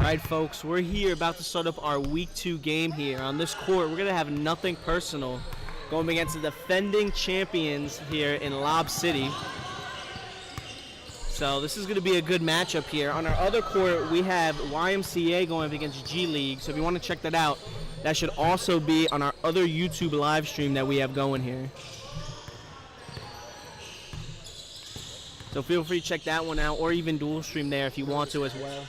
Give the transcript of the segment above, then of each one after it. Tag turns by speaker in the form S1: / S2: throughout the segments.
S1: Alright folks, we're here about to start up our week 2 game here. On this court, we're going to have Nothing Personal going against the defending champions here in Lob City. So this is going to be a good matchup here. On our other court, we have YMCA going up against G League. So if you want to check that out, that should also be on our other YouTube live stream that we have going here. So feel free to check that one out, or even dual stream there if you want to as well.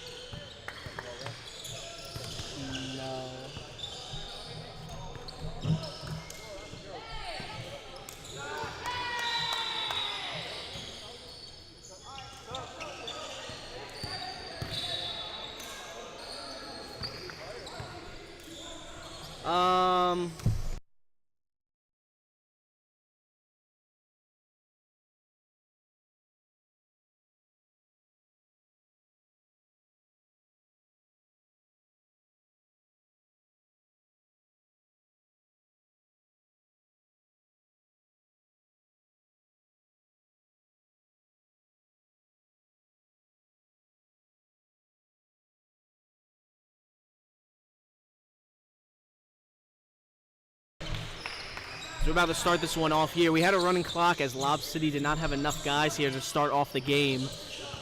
S1: So we're about to start this one off here. We had a running clock as Lob City did not have enough guys here to start off the game.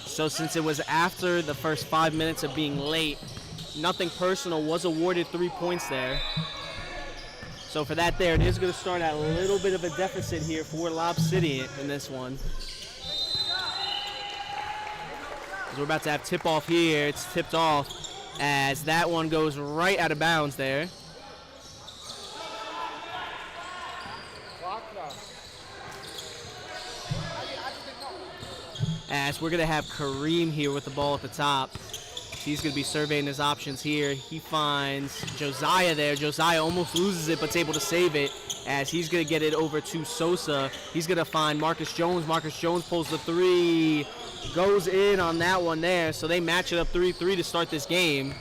S1: So since it was after the first 5 minutes of being late, Nothing Personal was awarded 3 points there. So for that there, it is going to start at a little bit of a deficit here for Lob City in this one. As we're about to have tip-off here. It's tipped off as that one goes right out of bounds there. As we're going to have Kareem here with the ball at the top. He's going to be surveying his options here. He finds Josiah there. Josiah almost loses it, but's able to save it as he's going to get it over to Sosa. He's going to find Marcus Jones. Marcus Jones pulls the three. Goes in on that one there. So they match it up 3-3 to start this game.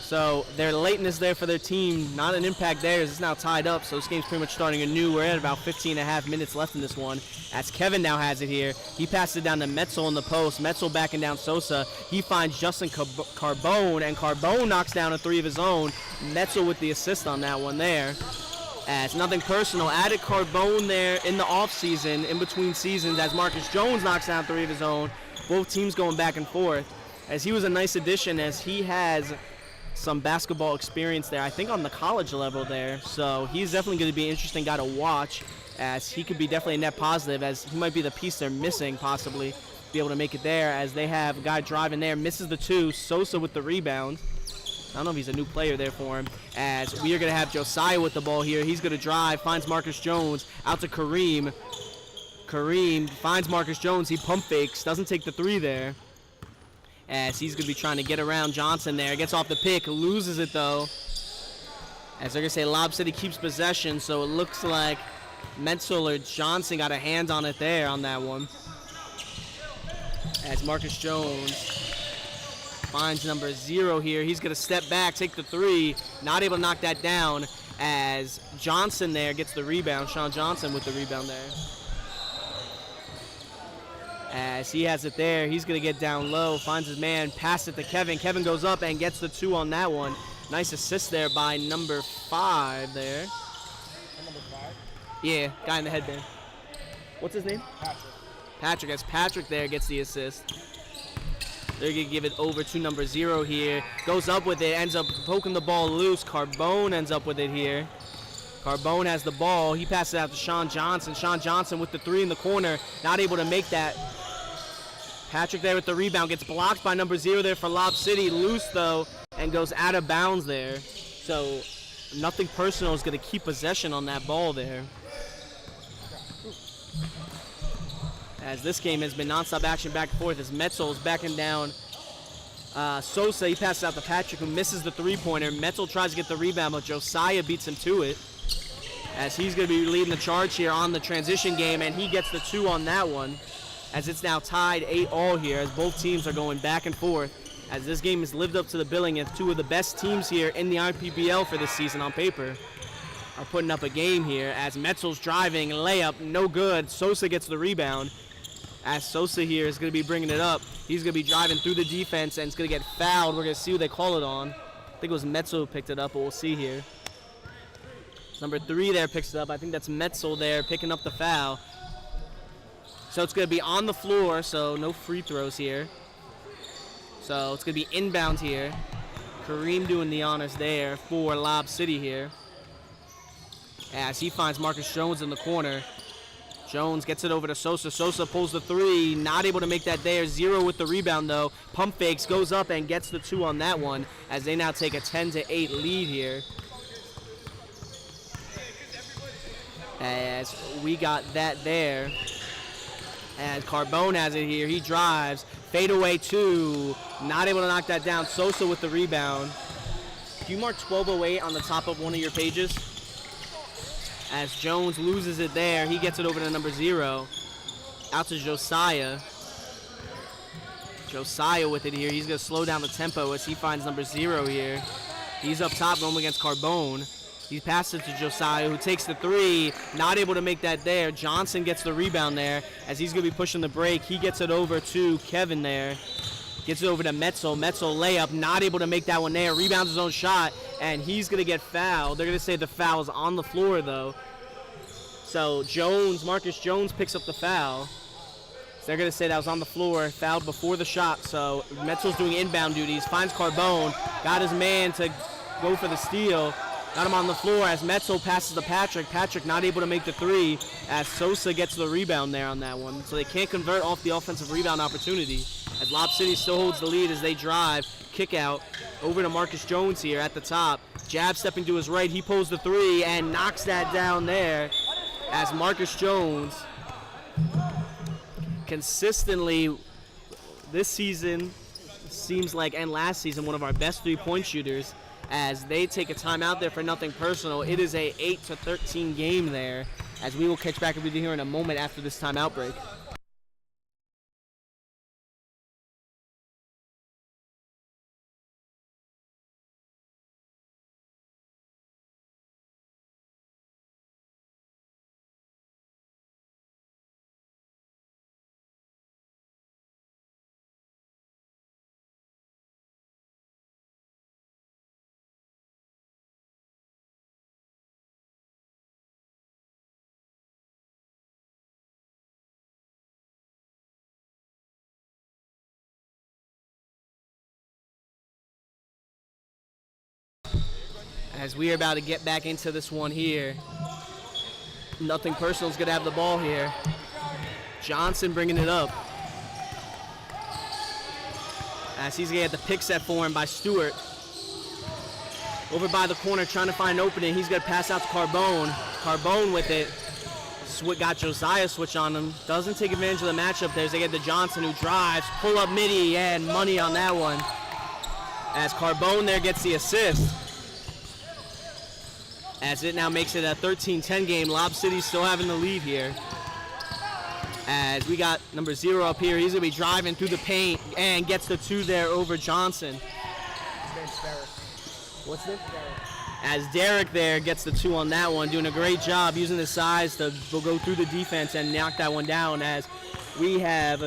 S1: So their lateness there for their team, not an impact there. It's now tied up, so this game's pretty much starting anew. We're at about 15.5 minutes left in this one. As Kevin now has it here. He passes it down to Metzel in the post. Metzel backing down Sosa. He finds Justin Carbone, and Carbone knocks down a three of his own. Metzel with the assist on that one there. As Nothing Personal added Carbone there in the offseason, in between seasons, as Marcus Jones knocks down three of his own. Both teams going back and forth. As he was a nice addition, as he has some basketball experience there, I think on the college level there. So he's definitely going to be an interesting guy to watch, as he could be definitely a net positive, as he might be the piece they're missing possibly, be able to make it there, as they have a guy driving there, misses the two. Sosa with the rebound. I don't know if he's a new player there for him, as we are going to have Josiah with the ball here. He's going to drive, finds Marcus Jones, out to Kareem. Kareem finds Marcus Jones. He pump fakes, doesn't take the three there, as he's going to be trying to get around Johnson there. Gets off the pick, loses it though. As they're going to say Lob City keeps possession, so it looks like Metzel or Johnson got a hand on it there on that one. As Marcus Jones finds number 0 here. He's going to step back, take the three. Not able to knock that down, as Johnson there gets the rebound. Sean Johnson with the rebound there. As he has it there, he's going to get down low, finds his man, pass it to Kevin. Kevin goes up and gets the 2 on that one. Nice assist there by number 5 there.
S2: Number 5?
S1: Yeah, guy in the headband. What's his name? Patrick. As Patrick there gets the assist. They're going to give it over to number 0 here. Goes up with it, ends up poking the ball loose. Carbone ends up with it here. Carbone has the ball. He passes it out to Sean Johnson. Sean Johnson with the 3 in the corner. Not able to make that. Patrick there with the rebound. Gets blocked by number 0 there for Lob City. Loose, though, and goes out of bounds there. So Nothing Personal is going to keep possession on that ball there. As this game has been nonstop action back and forth, as Metzel is backing down Sosa. He passes out to Patrick, who misses the three-pointer. Metzel tries to get the rebound, but Josiah beats him to it, as he's going to be leading the charge here on the transition game, and he gets the 2 on that one, as it's now tied 8-all here, as both teams are going back and forth, as this game has lived up to the billing as 2 of the best teams here in the IPBL for this season on paper are putting up a game here, as Metzel's driving, layup, no good. Sosa gets the rebound, as Sosa here is going to be bringing it up. He's going to be driving through the defense and it's going to get fouled. We're going to see who they call it on. I think it was Metzel who picked it up, but we'll see here. Number 3 there picks it up. I think that's Metzel there picking up the foul. So it's going to be on the floor, so no free throws here. So it's going to be inbound here. Kareem doing the honors there for Lob City here. As he finds Marcus Jones in the corner. Jones gets it over to Sosa. Sosa pulls the 3, not able to make that there. 0 with the rebound though. Pump fakes, goes up and gets the 2 on that one as they now take a 10-8 lead here. As we got that there. And Carbone has it here. He drives. Fadeaway 2. Not able to knock that down. Sosa with the rebound. Do you mark 12:08 on the top of one of your pages? As Jones loses it there, he gets it over to number 0. Out to Josiah. Josiah with it here. He's going to slow down the tempo as he finds number 0 here. He's up top going against Carbone. He passes it to Josiah, who takes the 3. Not able to make that there. Johnson gets the rebound there as he's going to be pushing the break. He gets it over to Kevin there. Gets it over to Metzel. Metzel layup, not able to make that one there. Rebounds his own shot, and he's going to get fouled. They're going to say the foul is on the floor, though. So Jones, Marcus Jones picks up the foul. So they're going to say that was on the floor, fouled before the shot. So Metzel's doing inbound duties, finds Carbone, got his man to go for the steal. Got him on the floor as Metzel passes to Patrick. Patrick not able to make the 3 as Sosa gets the rebound there on that one. So they can't convert off the offensive rebound opportunity as Lob City still holds the lead as they drive. Kick out over to Marcus Jones here at the top. Jab stepping to his right. He pulls the 3 and knocks that down there as Marcus Jones consistently this season seems like, and last season, one of our best 3-point shooters. As they take a timeout there for nothing personal. It is a 8-13 game there, as we will catch back with you here in a moment after this timeout break. As we are about to get back into this one here. Nothing personal is going to have the ball here. Johnson bringing it up. As he's going to get the pick set for him by Stewart. Over by the corner trying to find an opening. He's going to pass out to Carbone. Carbone with it. Got Josiah switch on him. Doesn't take advantage of the matchup there. As they get to Johnson who drives. Pull up midi and money on that one. As Carbone there gets the assist. As it now makes it a 13-10 game. Lob City still having the lead here. As we got number 0 up here. He's going to be driving through the paint and gets the 2 there over Johnson. What's this? As Derek there gets the 2 on that one. Doing a great job using his size to go through the defense and knock that one down. As we have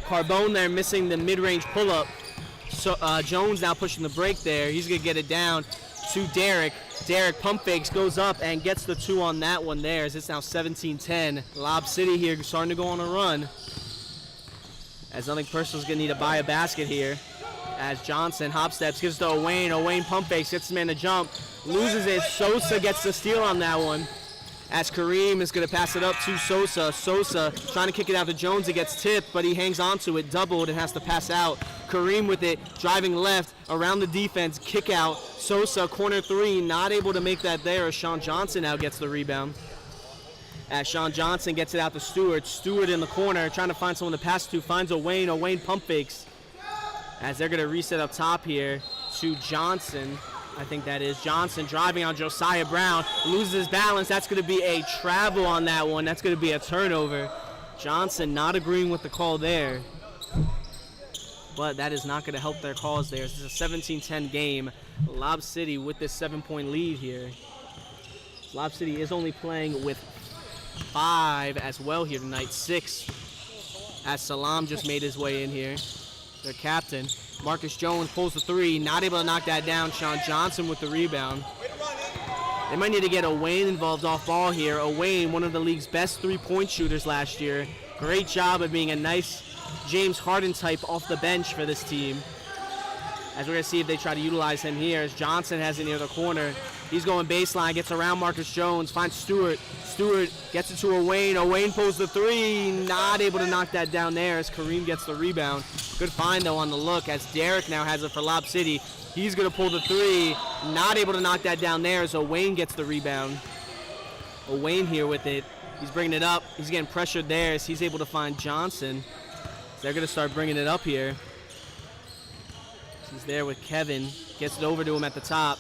S1: Carbone there missing the mid-range pull-up. So Jones now pushing the break there. He's going to get it down to Derek. Derek pump fakes, goes up and gets the 2 on that one there as it's now 17-10. Lob City here starting to go on a run. As nothing personal is going to need to buy a basket here. As Johnson hop steps, gives to Owain. Owain pump fakes, gets his man to jump. Loses it. Sosa gets the steal on that one. As Kareem is going to pass it up to Sosa. Sosa trying to kick it out to Jones. It gets tipped, but he hangs on to it. Doubled and has to pass out. Kareem with it, driving left, around the defense, kick out. Sosa, corner 3, not able to make that there. As Sean Johnson now gets the rebound. As Sean Johnson gets it out to Stewart. Stewart in the corner, trying to find someone to pass to. Finds Owain. Owain pump fakes. As they're going to reset up top here to Johnson. I think that is Johnson driving on Josiah Brown. Loses his balance. That's going to be a travel on that one. That's going to be a turnover. Johnson not agreeing with the call there. But that is not going to help their cause there. This is a 17-10 game. Lob City with this 7-point lead here. Lob City is only playing with 5 as well here tonight. 6 as Salam just made his way in here. Their captain. Marcus Jones pulls the three, not able to knock that down. Sean Johnson with the rebound. They might need to get Owain involved off ball here. Owain, one of the league's best three-point shooters last year. Great job of being a nice James Harden type off the bench for this team. As we're going to see if they try to utilize him here, as Johnson has it near the corner. He's going baseline, gets around Marcus Jones, finds Stewart. Stewart gets it to Owain. Owain pulls the three, not able to knock that down there as Kareem gets the rebound. Good find, though, on the look as Derek now has it for Lob City. He's going to pull the three, not able to knock that down there as Owain gets the rebound. Owain here with it. He's bringing it up. He's getting pressured there as he's able to find Johnson. They're going to start bringing it up here. He's there with Kevin. Gets it over to him at the top.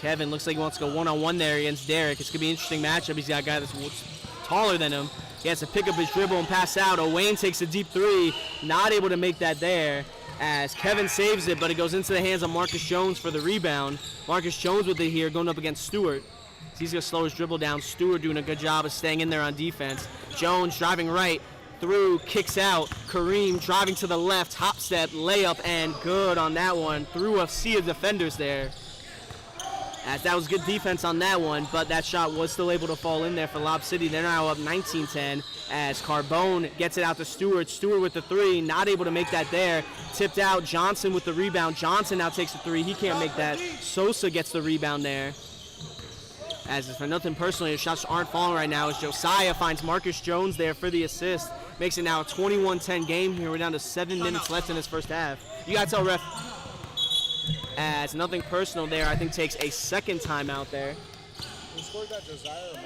S1: Kevin looks like he wants to go one-on-one there against Derek. It's going to be an interesting matchup. He's got a guy that's taller than him. He has to pick up his dribble and pass out. Owain takes a deep three. Not able to make that there as Kevin saves it, but it goes into the hands of Marcus Jones for the rebound. Marcus Jones with it here going up against Stewart. He's going to slow his dribble down. Stewart doing a good job of staying in there on defense. Jones driving right. Through, kicks out. Kareem driving to the left, hop step, layup, and good on that one. Through a sea of defenders there. As that was good defense on that one, but that shot was still able to fall in there for Lob City. They're now up 19-10 as Carbone gets it out to Stewart. Stewart with the three, not able to make that there. Tipped out, Johnson with the rebound. Johnson now takes the three, he can't make that. Sosa gets the rebound there. As for nothing personally, the shots aren't falling right now as Josiah finds Marcus Jones there for the assist. Makes it now a 21-10 game here. We're down to 7 minutes left in this first half. You got to tell ref. As nothing personal there, I think takes a second timeout there.
S2: Who scored that, Josiah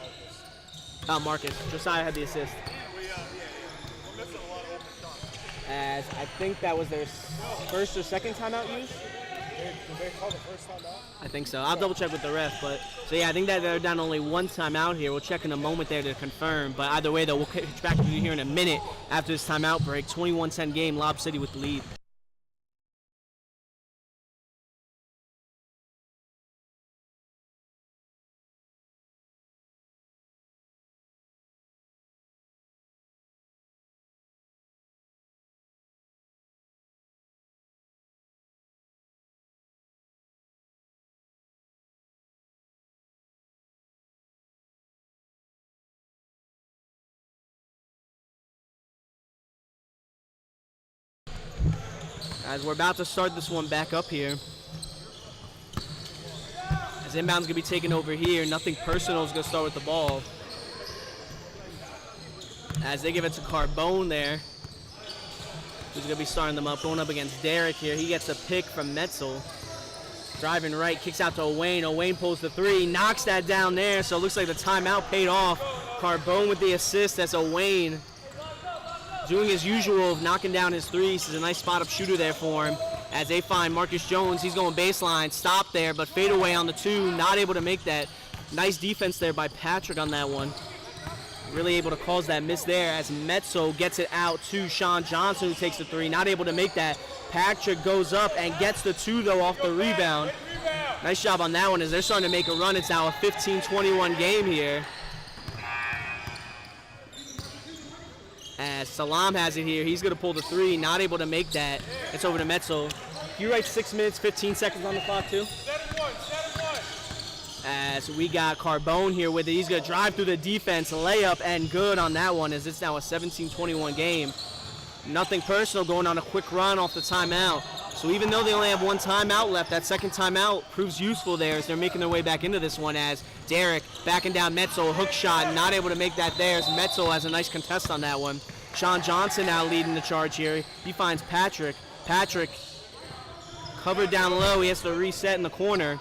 S2: or Marcus?
S1: Marcus. Josiah had the assist.
S2: We're missing a lot of open shots.
S1: As I think that was their first or second timeout used.
S2: Did they call the first time out?
S1: I think so. I'll double check with the ref, but so yeah, I think that they're down only one timeout here. We'll check in a moment there to confirm, but either way though, we'll catch back to you here in a minute after this timeout break. 21-10 game, Lob City with the lead. As we're about to start this one back up here. As inbound's gonna be taken over here. Nothing personal is gonna start with the ball. As they give it to Carbone there. Who's gonna be starting them up, going up against Derek here. He gets a pick from Metzel. Driving right, kicks out to Owain. Owain pulls the three, knocks that down there. So it looks like the timeout paid off. Carbone with the assist. That's Owain doing his usual of knocking down his threes. He's a nice spot-up shooter there for him. As they find Marcus Jones, he's going baseline, stop there, but fade away on the two, not able to make that. Nice defense there by Patrick on that one. Really able to cause that miss there as Metzo gets it out to Sean Johnson, who takes the three, not able to make that. Patrick goes up and gets the two, though, off the rebound. Nice job on that one as they're starting to make a run. It's now a 15-21 game here. As Salam has it here, he's going to pull the three, not able to make that. It's over to Metzel. You write 6 minutes, 15 seconds on the clock, too? 7-1. As we got Carbone here with it. He's going to drive through the defense, layup, and good on that one as it's now a 17-21 game. Nothing personal, going on a quick run off the timeout. So even though they only have one timeout left, that second timeout proves useful there as they're making their way back into this one as Derek backing down Metzel, hook shot, not able to make that there as Metzel has a nice contest on that one. Sean Johnson now leading the charge here. He finds Patrick. Patrick covered down low. He has to reset in the corner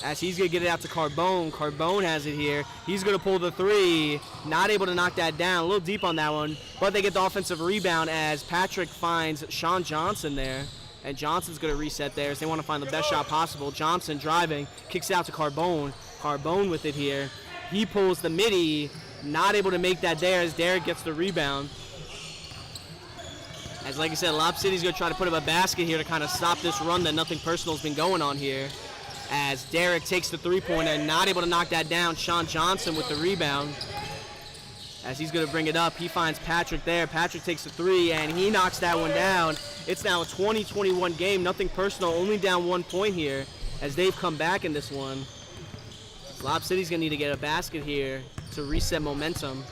S1: as he's going to get it out to Carbone. Carbone has it here. He's going to pull the three. Not able to knock that down. A little deep on that one. But they get the offensive rebound as Patrick finds Sean Johnson there. And Johnson's going to reset there as they want to find the best shot possible. Johnson driving. Kicks out to Carbone. Carbone with it here. He pulls the midi. Not able to make that there as Derek gets the rebound. As like I said, Lob City's going to try to put up a basket here to kind of stop this run that nothing personal's been going on here. As Derek takes the three-pointer, not able to knock that down. Sean Johnson with the rebound. as he's going to bring it up. He finds Patrick there. Patrick takes the three, and he knocks that one down. It's now a 20-21 game. Nothing personal, only down 1 point here as they've come back in this one. Lob City's going to need to get a basket here to reset momentum.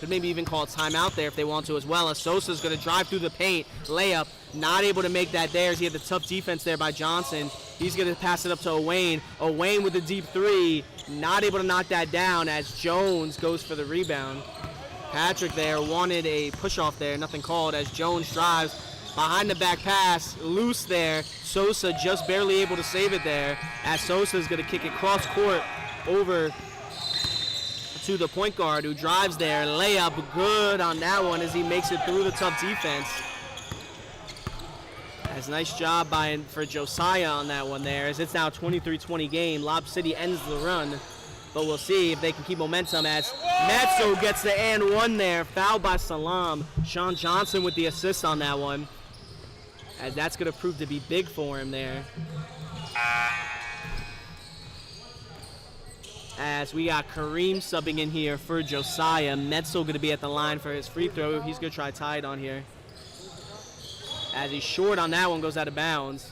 S1: Could maybe even call a timeout there if they want to as well. As Sosa's going to drive through the paint. Layup, not able to make that there as he had the tough defense there by Johnson. He's going to pass it up to Owain. Owain with the deep three. Not able to knock that down as Jones goes for the rebound. Patrick there wanted a push-off there. Nothing called as Jones drives. Behind the back pass. Loose there. Sosa just barely able to save it there as Sosa's going to kick it cross court over to the point guard who drives there. Layup good on that one as he makes it through the tough defense. That's a nice job for Josiah on that one there as it's now a 23-20 game. Lob City ends the run, but we'll see if they can keep momentum as Metso gets the and one there. Fouled by Salam. Sean Johnson with the assist on that one, as that's going to prove to be big for him there. As we got Kareem subbing in here for Josiah. Metzel going to be at the line for his free throw. He's going to try tied on here. As he's short on that one, goes out of bounds.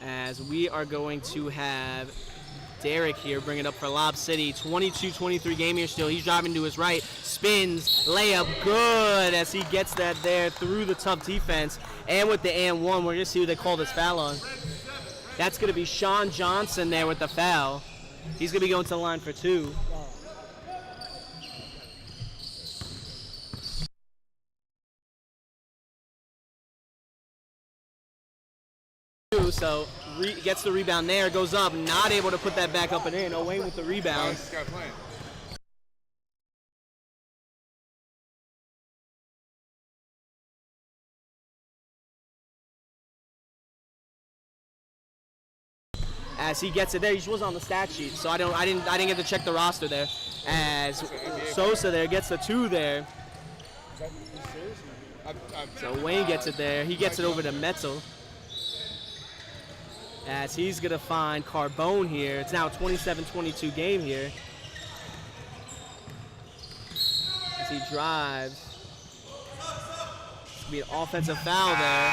S1: As we are going to have Derek here bring it up for Lob City. 22-23 game here still. He's driving to his right. Spins. Layup good as he gets that there through the tough defense. And with the and one, we're going to see who they call this foul on. That's going to be Sean Johnson there with the foul. He's going to be going to the line for two. So gets the rebound there, goes up, not able to put that back up and in. Owain with the rebound. As he gets it there, he just wasn't on the stat sheet, so I didn't get to check the roster there. As Sosa there gets the two there. So Wayne gets it there. He gets it over to Metzel. As he's going to find Carbone here. It's now a 27-22 game here. As he drives. It's going to be an offensive foul there.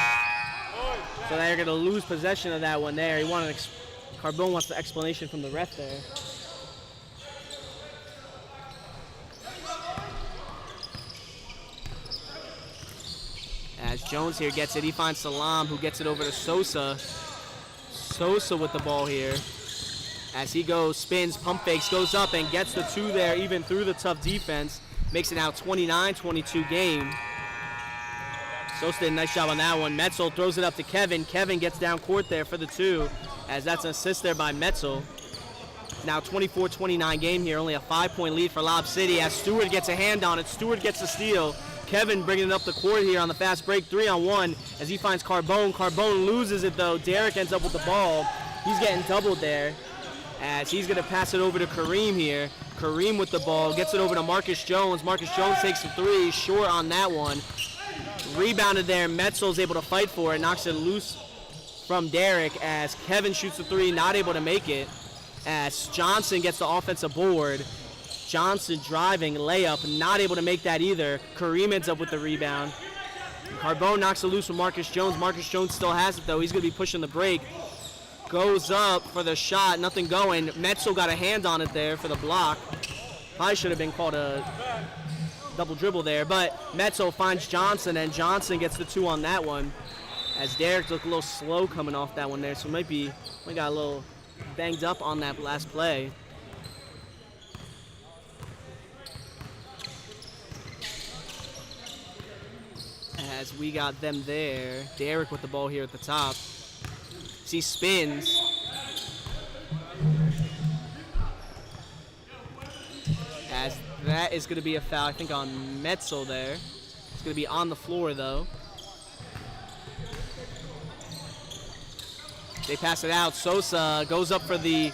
S1: So they're going to lose possession of that one there. Carbone wants the explanation from the ref there. As Jones here gets it, he finds Salam, who gets it over to Sosa. Sosa with the ball here. As he goes, spins, pump fakes, goes up and gets the two there, even through the tough defense. Makes it now 29-22 game. Sosa did a nice job on that one. Metzel throws it up to Kevin. Kevin gets down court there for the two, as that's an assist there by Metzel. Now 24-29 game here, only a 5-point lead for Lob City as Stewart gets a hand on it. Stewart gets the steal. Kevin bringing it up the court here on the fast break, 3-on-1 as he finds Carbone. Carbone loses it though. Derek ends up with the ball. He's getting doubled there as he's going to pass it over to Kareem here. Kareem with the ball, gets it over to Marcus Jones. Marcus Jones takes the three, short on that one. Rebounded there. Metzel's able to fight for it, knocks it loose from Derek as Kevin shoots the three, not able to make it. As Johnson gets the offensive board. Johnson driving, layup, not able to make that either. Kareem ends up with the rebound. Carbone knocks it loose from Marcus Jones. Marcus Jones still has it though. He's going to be pushing the break. Goes up for the shot, nothing going. Metzel got a hand on it there for the block. Probably should have been called a double dribble there, but Metzel finds Johnson and Johnson gets the two on that one. As Derek looked a little slow coming off that one there, so we got a little banged up on that last play. As we got them there. Derek with the ball here at the top. As he spins. As that is going to be a foul, I think, on Metzel there. It's going to be on the floor, though. They pass it out. Sosa goes up for the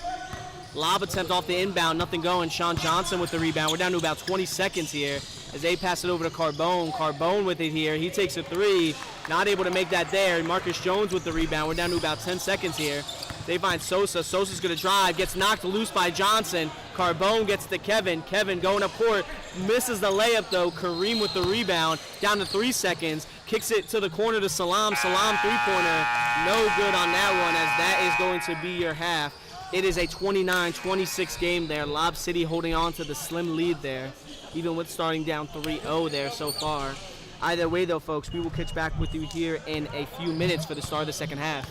S1: lob attempt off the inbound. Nothing going. Sean Johnson with the rebound. We're down to about 20 seconds here. as they pass it over to Carbone. Carbone with it here. He takes a three. Not able to make that there. Marcus Jones with the rebound. We're down to about 10 seconds here. They find Sosa. Sosa's going to drive. Gets knocked loose by Johnson. Carbone gets to Kevin. Kevin going up court. Misses the layup, though. Kareem with the rebound. Down to 3 seconds. Kicks it to the corner to Salam. Salam three-pointer. No good on that one, as that is going to be your half. It is a 29-26 game there. Lob City holding on to the slim lead there, even with starting down 3-0 there so far. Either way, though, folks, we will catch back with you here in a few minutes for the start of the second half.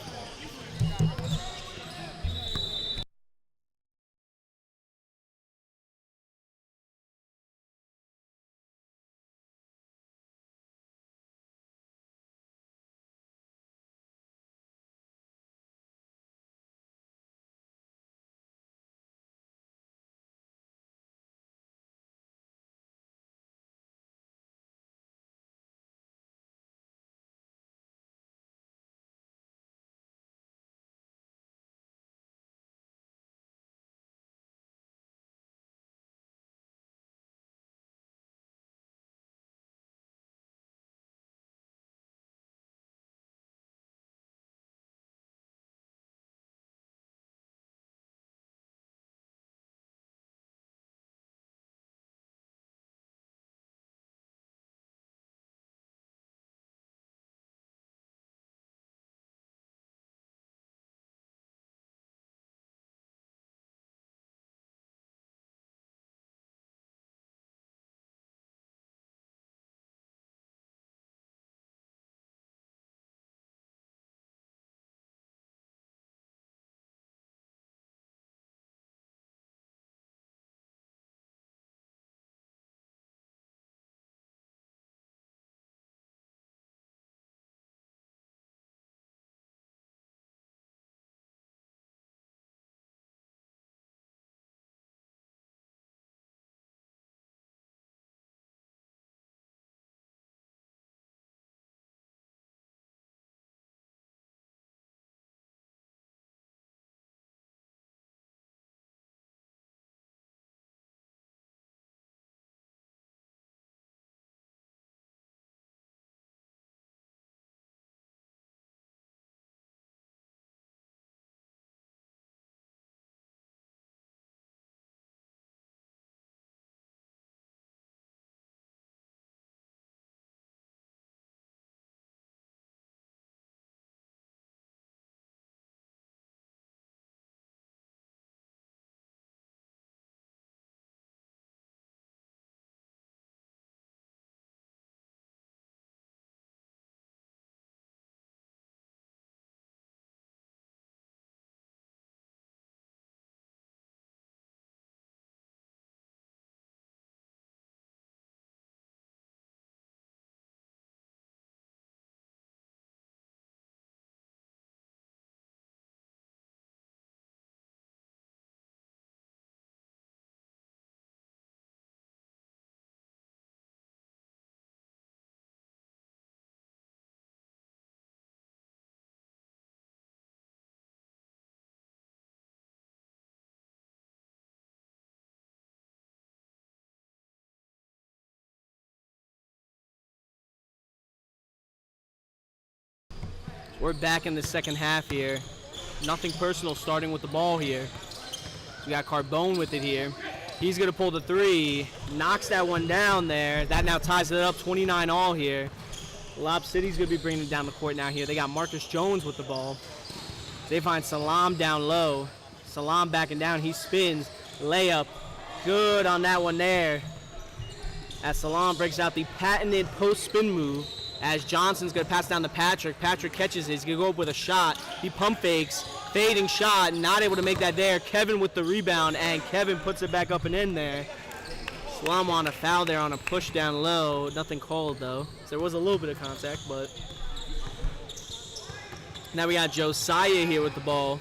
S1: We're back in the second half here. Nothing personal starting with the ball here. We got Carbone with it here. He's going to pull the three. Knocks that one down there. That now ties it up 29 all here. Lob City's going to be bringing it down the court now here. They got Marcus Jones with the ball. They find Salam down low. Salam backing down. He spins. Layup. Good on that one there. As Salam breaks out the patented post spin move. As Johnson's going to pass down to Patrick. Patrick catches it. He's going to go up with a shot. He pump fakes. Fading shot. Not able to make that there. Kevin with the rebound. And Kevin puts it back up and in there. Salam on a foul there on a push down low. Nothing called, though. So there was a little bit of contact, but... Now we got Josiah here with the ball.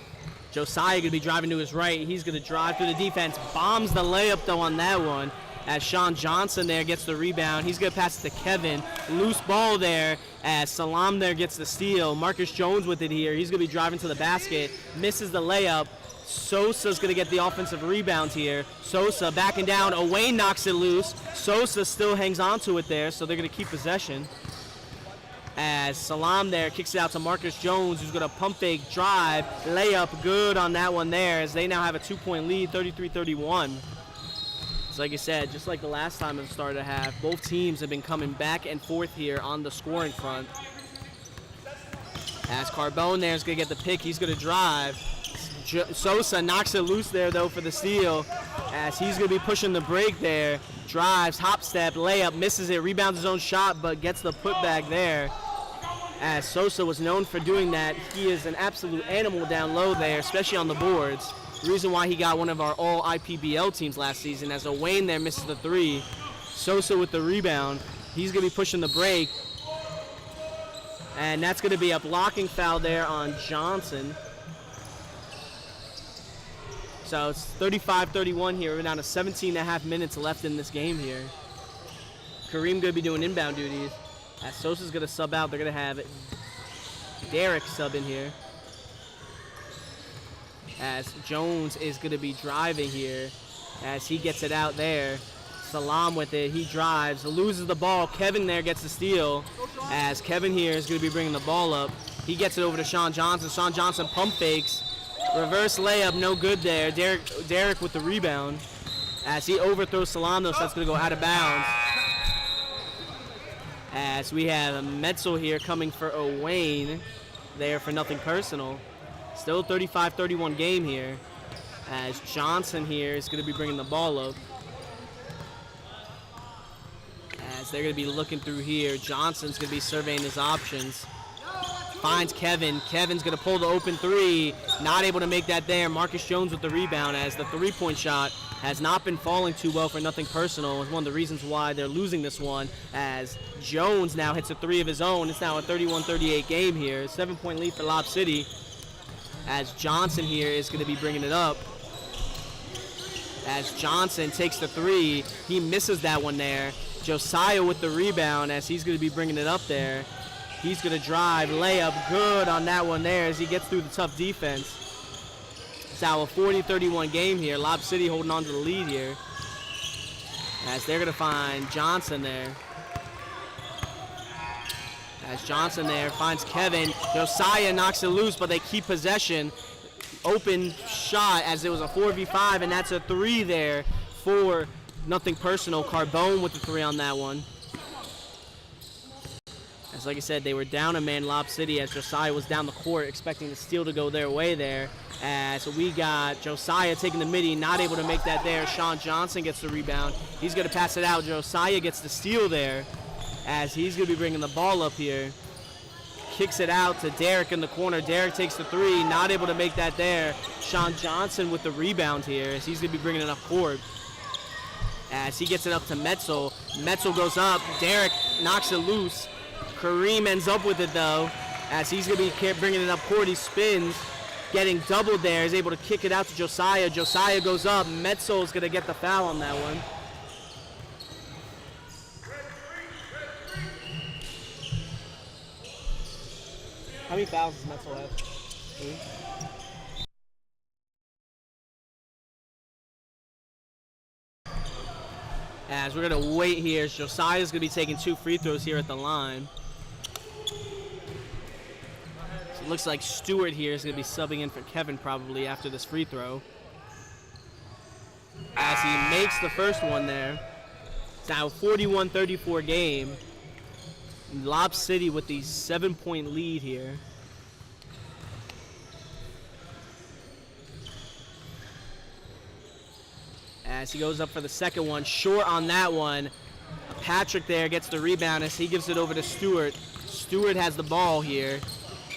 S1: Josiah going to be driving to his right. He's going to drive through the defense. Bombs the layup, though, on that one. as Sean Johnson there gets the rebound. He's going to pass it to Kevin. Loose ball there as Salam there gets the steal. Marcus Jones with it here. He's going to be driving to the basket. Misses the layup. Sosa's going to get the offensive rebound here. Sosa backing down. Owain knocks it loose. Sosa still hangs on to it there, so they're going to keep possession. As Salam there kicks it out to Marcus Jones, who's going to pump fake drive. Layup good on that one there, as they now have a 2-point lead, 33-31. So like I said, just like the last time it started to have, both teams have been coming back and forth here on the scoring front. As Carbone there is going to get the pick, he's going to drive. Sosa knocks it loose there, though, for the steal, as he's going to be pushing the break there. Drives, hop step, layup, misses it, rebounds his own shot, but gets the putback there. As Sosa was known for doing that, he is an absolute animal down low there, especially on the boards. The reason why he got one of our all IPBL teams last season, as Owain there misses the three. Sosa with the rebound. He's going to be pushing the break. And that's going to be a blocking foul there on Johnson. So it's 35-31 here. We're down to 17.5 minutes left in this game here. Kareem going to be doing inbound duties. As Sosa's going to sub out, they're going to have Derek sub in here. As Jones is going to be driving here, as he gets it out there. Salam with it, he drives, loses the ball. Kevin there gets the steal, as Kevin here is going to be bringing the ball up. He gets it over to Sean Johnson. Sean Johnson pump fakes. Reverse layup, no good there. Derek with the rebound, as he overthrows Salam, though, so that's going to go out of bounds. As we have Metzel here coming for Owain there for nothing personal. Still 35-31 game here, as Johnson here is going to be bringing the ball up. As they're going to be looking through here, Johnson's going to be surveying his options. Finds Kevin. Kevin's going to pull the open three. Not able to make that there. Marcus Jones with the rebound, as the three-point shot has not been falling too well for nothing personal. It's one of the reasons why they're losing this one, as Jones now hits a three of his own. It's now a 31-38 game here. 7-point lead for Lob City, as Johnson here is going to be bringing it up. As Johnson takes the three, he misses that one there. Josiah with the rebound, as he's going to be bringing it up there. He's going to drive, layup, good on that one there as he gets through the tough defense. It's now a 40-31 game here. Lob City holding on to the lead here, as they're going to find Johnson there. As Johnson there finds Kevin. Josiah knocks it loose, but they keep possession. Open shot, as it was a 4v5, and that's a three there for nothing personal. Carbone with the three on that one. As like I said, they were down a man, Lob City, as Josiah was down the court expecting the steal to go their way there. As we got Josiah taking the midi, not able to make that there. Sean Johnson gets the rebound. He's going to pass it out. Josiah gets the steal there, as he's going to be bringing the ball up here. Kicks it out to Derek in the corner. Derek takes the three, not able to make that there. Sean Johnson with the rebound here, as he's going to be bringing it up court. As he gets it up to Metzel. Metzel goes up. Derek knocks it loose. Kareem ends up with it, though, as he's going to be bringing it up court. He spins, getting doubled there. He's able to kick it out to Josiah. Josiah goes up. Metzel's going to get the foul on that one. How many fouls does Metzel have? 3? As we're going to wait here, Josiah's going to be taking 2 free throws here at the line. So it looks like Stewart here is going to be subbing in for Kevin probably after this free throw. As he makes the first one there. It's now a 41-34 game. Lob City with the 7-point lead here. As he goes up for the second one, short on that one. Patrick there gets the rebound as he gives it over to Stewart. Stewart has the ball here,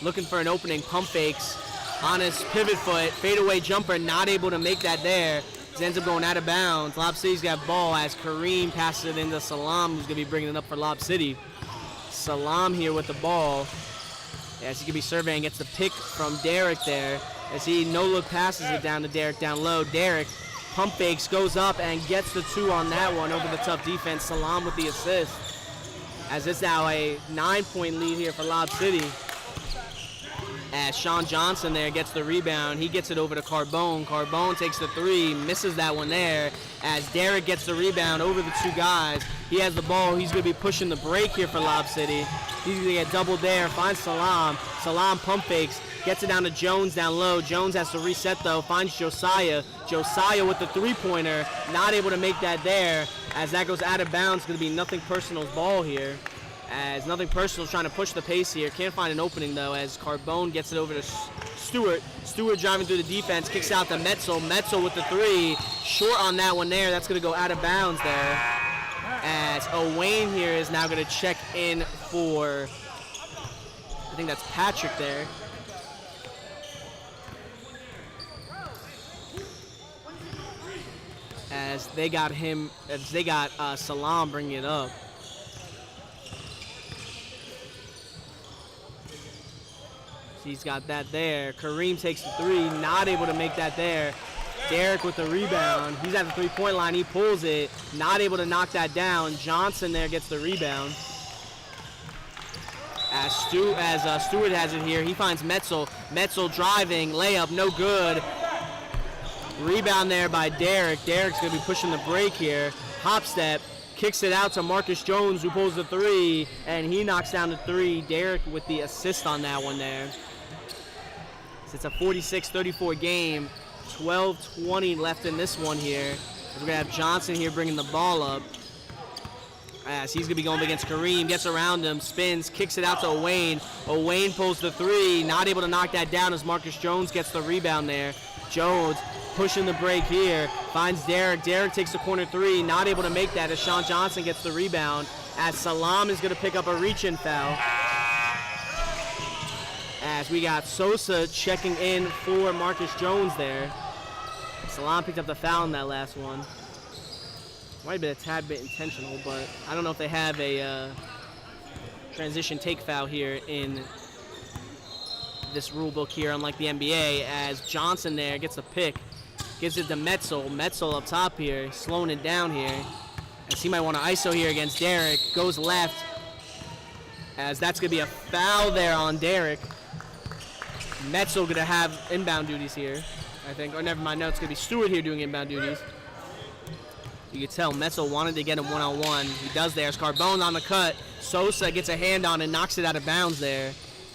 S1: looking for an opening, pump fakes on his pivot foot, fadeaway jumper, not able to make that there. He ends up going out of bounds. Lob City's got ball as Kareem passes it into Salam, who's going to be bringing it up for Lob City. Salam here with the ball, as he could be surveying, gets the pick from Derek there, as he no-look passes it down to Derek down low. Derek Pump fakes, goes up and gets the 2 on that one over the tough defense. Salam with the assist. As it's now a 9-point lead here for Lob City. As Sean Johnson there gets the rebound. He gets it over to Carbone. Carbone takes the 3, misses that one there. As Derek gets the rebound over the 2 guys. He has the ball. He's going to be pushing the break here for Lob City. He's going to get doubled there. Finds Salam. Salam pump fakes. Gets it down to Jones down low. Jones has to reset though. Finds Josiah. Josiah with the 3-pointer. Not able to make that there. As that goes out of bounds. Going to be Nothing Personal's ball here. As Nothing Personal trying to push the pace here. Can't find an opening though as Carbone gets it over to Stewart. Stewart driving through the defense. Kicks out to Metzel. Metzel with the 3. Short on that one there. That's going to go out of bounds there. As Owain here is now going to check in for, I think that's Patrick there. As they got Salam bringing it up. He's got that there. Kareem takes the 3, not able to make that there. Derek with the rebound. He's at the 3-point line. He pulls it, not able to knock that down. Johnson there gets the rebound. As Stewart has it here, he finds Metzel. Metzel driving, layup, no good. Rebound there by Derek. Derek's going to be pushing the break here. Hop step, kicks it out to Marcus Jones, who pulls the 3, and he knocks down the 3. Derek with the assist on that one there. So it's a 46-34 game. 12-20 left in this one here. We're going to have Johnson here bringing the ball up. As he's going to be going up against Kareem. Gets around him, spins, kicks it out to Owain. Owain pulls the 3. Not able to knock that down as Marcus Jones gets the rebound there. Jones pushing the break here. Finds Derek. Derek takes the corner 3. Not able to make that as Sean Johnson gets the rebound. As Salam is going to pick up a reach-in foul. As we got Sosa checking in for Marcus Jones there. Salam picked up the foul in that last one. Might have been a tad bit intentional, but I don't know if they have a transition take foul here in this rule book here, unlike the NBA, as Johnson there gets a pick. Gives it to Metzel. Metzel up top here, slowing it down here. As he might want to ISO here against Derek. Goes left. As that's going to be a foul there on Derek. Metzel going to have inbound duties here, I think. Or never mind, no, it's going to be Stewart here doing inbound duties. You can tell Metzel wanted to get him one-on-one. He does there. It's Carbone on the cut. Sosa gets a hand on and knocks it out of bounds there.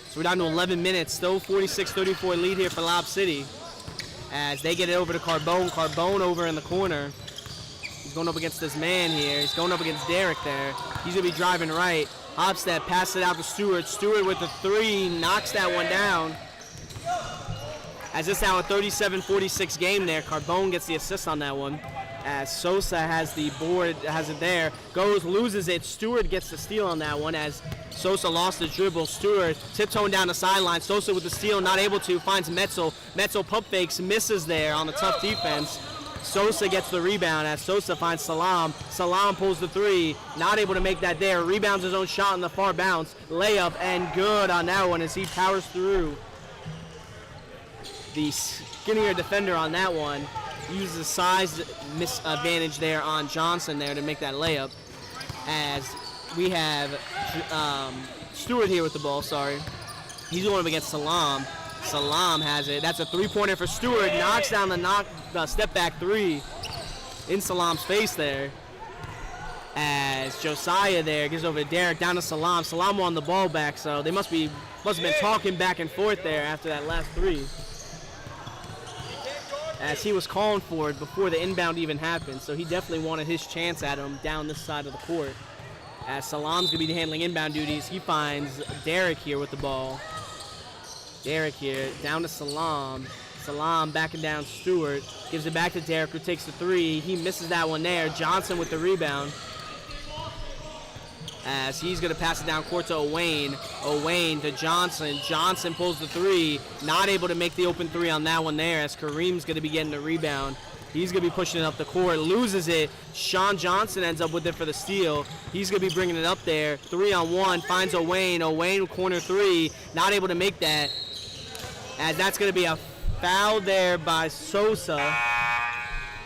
S1: So we're down to 11 minutes. Still 46-34 lead here for Lob City. As they get it over to Carbone. Carbone over in the corner. He's going up against this man here. He's going up against Derek there. He's going to be driving right. Hop step, pass it out to Stewart. Stewart with the 3, knocks that one down. As it's now a 37-46 game there. Carbone gets the assist on that one. As Sosa has the board, has it there. Goes, loses it. Stewart gets the steal on that one as Sosa lost the dribble. Stewart tiptoeing down the sideline. Sosa with the steal, not able to. Finds Metzel. Metzel pump fakes, misses there on the tough defense. Sosa gets the rebound as Sosa finds Salam. Salam pulls the 3, not able to make that there. Rebounds his own shot on the far bounce. Layup and good on that one as he powers through. The skinnier defender on that one uses a size misadvantage there on Johnson there to make that layup. As we have Stewart here with the ball, sorry. He's going up against Salam. Salam has it. That's a 3-pointer for Stewart. Knocks down the step back 3 in Salam's face there. As Josiah there gives over to Derek, down to Salam. Salam won the ball back, so they must have been talking back and forth there after that last 3. As he was calling for it before the inbound even happened, so he definitely wanted his chance at him down this side of the court. As Salam's going to be handling inbound duties, he finds Derek here with the ball. Derek here, down to Salam. Salam backing down Stewart, gives it back to Derek, who takes the 3. He misses that one there. Johnson with the rebound. As he's going to pass it down court to Owain. Owain to Johnson. Johnson pulls the 3. Not able to make the open 3 on that one there as Kareem's going to be getting the rebound. He's going to be pushing it up the court. Loses it. Sean Johnson ends up with it for the steal. He's going to be bringing it up there. 3-on-1. Finds Owain. Owain corner 3. Not able to make that. As that's going to be a foul there by Sosa.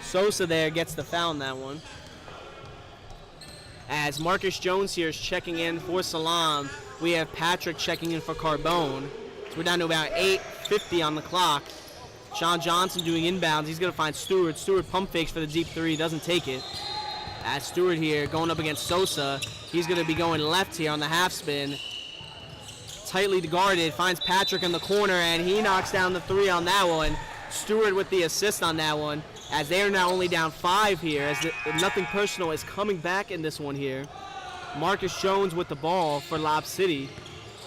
S1: Sosa there gets the foul on that one. As Marcus Jones here is checking in for Salam, we have Patrick checking in for Carbone. So we're down to about 8:50 on the clock. Sean Johnson doing inbounds. He's going to find Stewart. Stewart pump fakes for the deep three. Doesn't take it. As Stewart here going up against Sosa. He's going to be going left here on the half spin. Tightly guarded. Finds Patrick in the corner, and he knocks down the three on that one. Stewart with the assist on that one. As they are now only down 5 here. As nothing personal is coming back in this one here. Marcus Jones with the ball for Lob City.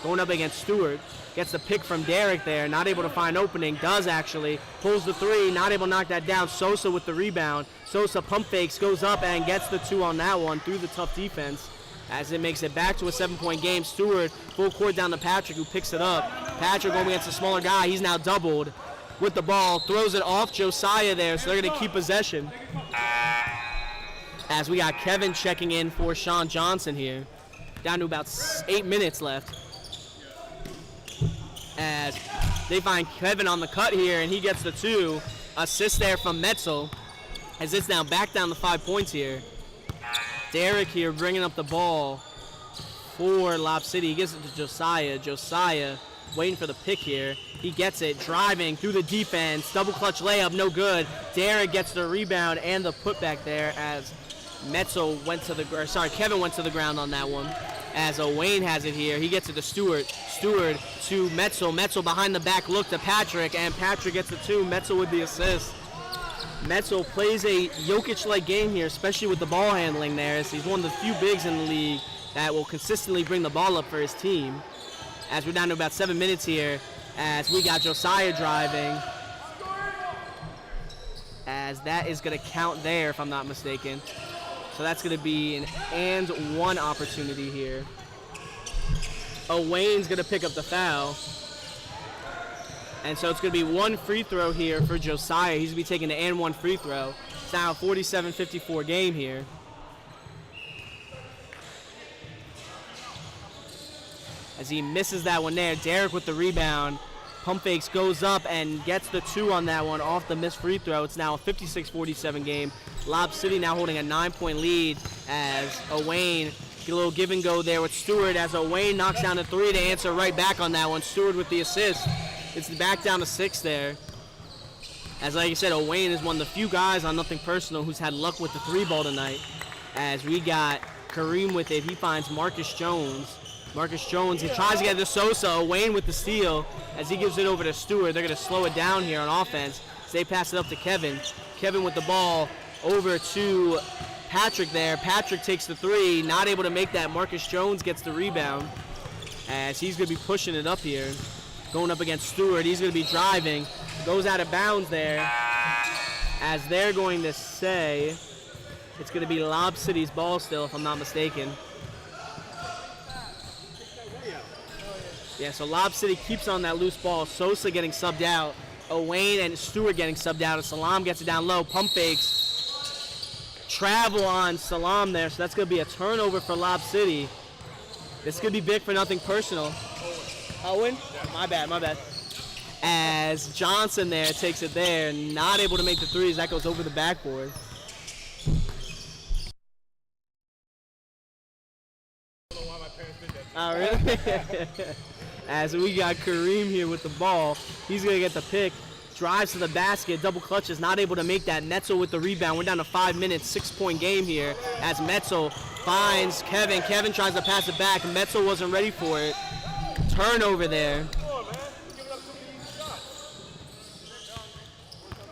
S1: Going up against Stewart. Gets the pick from Derek there. Not able to find opening. Does actually. Pulls the three. Not able to knock that down. Sosa with the rebound. Sosa pump fakes. Goes up and gets the 2 on that one through the tough defense. As it makes it back to a 7-point game. Stewart full court down to Patrick, who picks it up. Patrick going against a smaller guy. He's now doubled with the ball. Throws it off Josiah there, so they're going to keep possession. As we got Kevin checking in for Sean Johnson here. Down to about 8 minutes left. As they find Kevin on the cut here, and he gets the 2. Assist there from Metzel. As it's now back down to 5 points here. Derek here bringing up the ball for Lob City. He gives it to Josiah. Josiah waiting for the pick here. He gets it, driving through the defense. Double clutch layup, no good. Derek gets the rebound and the putback there as Kevin went to the ground on that one. As Wayne has it here. He gets it to Stewart. Stewart to Metzel. Metzel behind the back look to Patrick, and Patrick gets the 2. Metzel with the assist. Metzel plays a Jokic-like game here, especially with the ball handling there, as he's one of the few bigs in the league that will consistently bring the ball up for his team. As we're down to about 7 minutes here, as we got Josiah driving. As that is going to count there, if I'm not mistaken. So that's going to be an and 1 opportunity here. Wayne's going to pick up the foul. And so it's going to be 1 free throw here for Josiah. He's going to be taking the and 1 free throw. It's now a 47-54 game here. As he misses that one there. Derek with the rebound. Pump fakes, goes up and gets the 2 on that one off the missed free throw. It's now a 56-47 game. Lob City now holding a 9-point lead as Wayne, a little give and go there with Stewart as Wayne knocks down the 3 to answer right back on that one. Stewart with the assist. It's back down to 6 there. As like I said, Wayne is one of the few guys on Nothing Personal who's had luck with the 3 ball tonight. As we got Kareem with it, he finds Marcus Jones. Marcus Jones, he tries to get to Sosa. Wayne with the steal as he gives it over to Stewart. They're going to slow it down here on offense. So they pass it up to Kevin. Kevin with the ball over to Patrick there. Patrick takes the 3, not able to make that. Marcus Jones gets the rebound as he's going to be pushing it up here. Going up against Stewart. He's going to be driving. Goes out of bounds there as they're going to say it's going to be Lob City's ball still, if I'm not mistaken. Yeah, so Lob City keeps on that loose ball. Sosa getting subbed out. Wayne and Stewart getting subbed out. And Salam gets it down low. Pump fakes. Travel on Salam there. So that's going to be a turnover for Lob City. This could be big for Nothing Personal. Owen? My bad. As Johnson there takes it there. Not able to make the 3s. That goes over the backboard. Oh, really? As we got Kareem here with the ball. He's going to get the pick. Drives to the basket. Double clutches. Not able to make that. Metzel with the rebound. We're down to 5 minutes. 6-point game here. As Metzel finds Kevin. Kevin tries to pass it back. Metzel wasn't ready for it. Turnover there.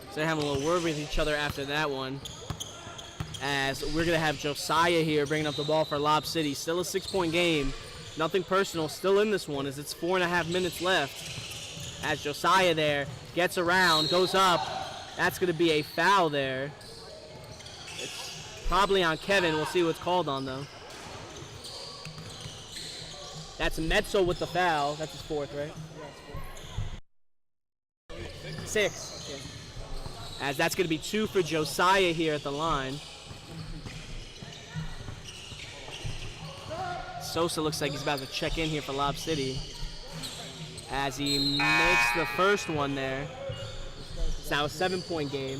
S1: So they're having a little word with each other after that one. As we're going to have Josiah here bringing up the ball for Lob City. Still a 6-point game. Nothing Personal still in this one as it's 4.5 minutes left. As Josiah there gets around, goes up. That's going to be a foul there. It's probably on Kevin. We'll see what's called on, though. That's Metzel with the foul. That's his 4th, right? 6. Okay. As that's going to be 2 for Josiah here at the line. Sosa looks like he's about to check in here for Lob City. As he makes the first one there. It's now a 7-point game.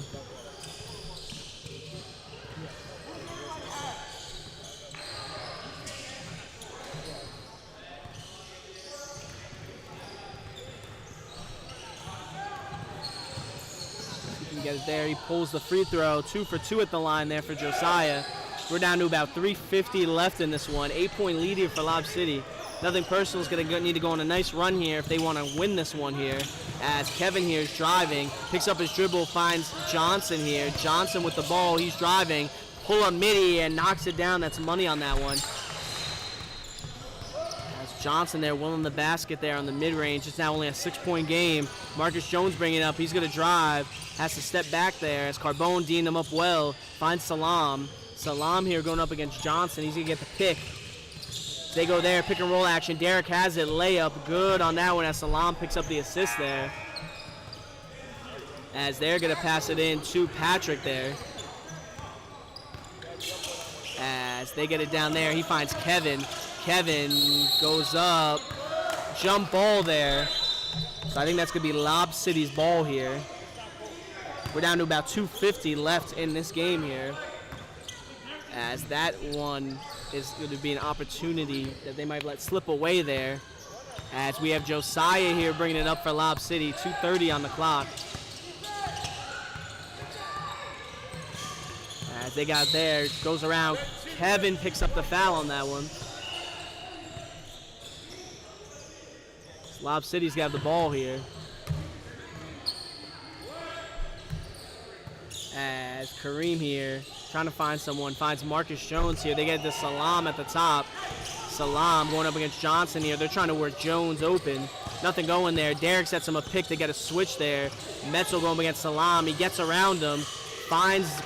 S1: He gets there. He pulls the free throw. 2 for 2 at the line there for Josiah. We're down to about 3:50 left in this one. 8-point lead here for Lob City. Nothing personal is going to need to go on a nice run here if they want to win this one here. As Kevin here is driving, picks up his dribble, finds Johnson here. Johnson with the ball. He's driving. Pull up midi and knocks it down. That's money on that one. As Johnson there willing the basket there on the mid-range. It's now only a 6-point game. Marcus Jones bringing it up. He's going to drive. Has to step back there as Carbone D'ing him up well. Finds Salam. Salam here going up against Johnson. He's going to get the pick. They go there, pick and roll action. Derek has it, layup, good on that one as Salam picks up the assist there. As they're going to pass it in to Patrick there. As they get it down there, he finds Kevin. Kevin goes up, jump ball there. So I think that's going to be Lob City's ball here. We're down to about 2:50 left in this game here. As that one is going to be an opportunity that they might let slip away there. As we have Josiah here bringing it up for Lob City, 2:30 on the clock. As they got there, goes around. Kevin picks up the foul on that one. Lob City's got the ball here. As Kareem here, trying to find someone, finds Marcus Jones here. They get the Salam at the top. Salam going up against Johnson here. They're trying to work Jones open. Nothing going there. Derek sets him a pick. They get a switch there. Metzel going up against Salam. He gets around him. Finds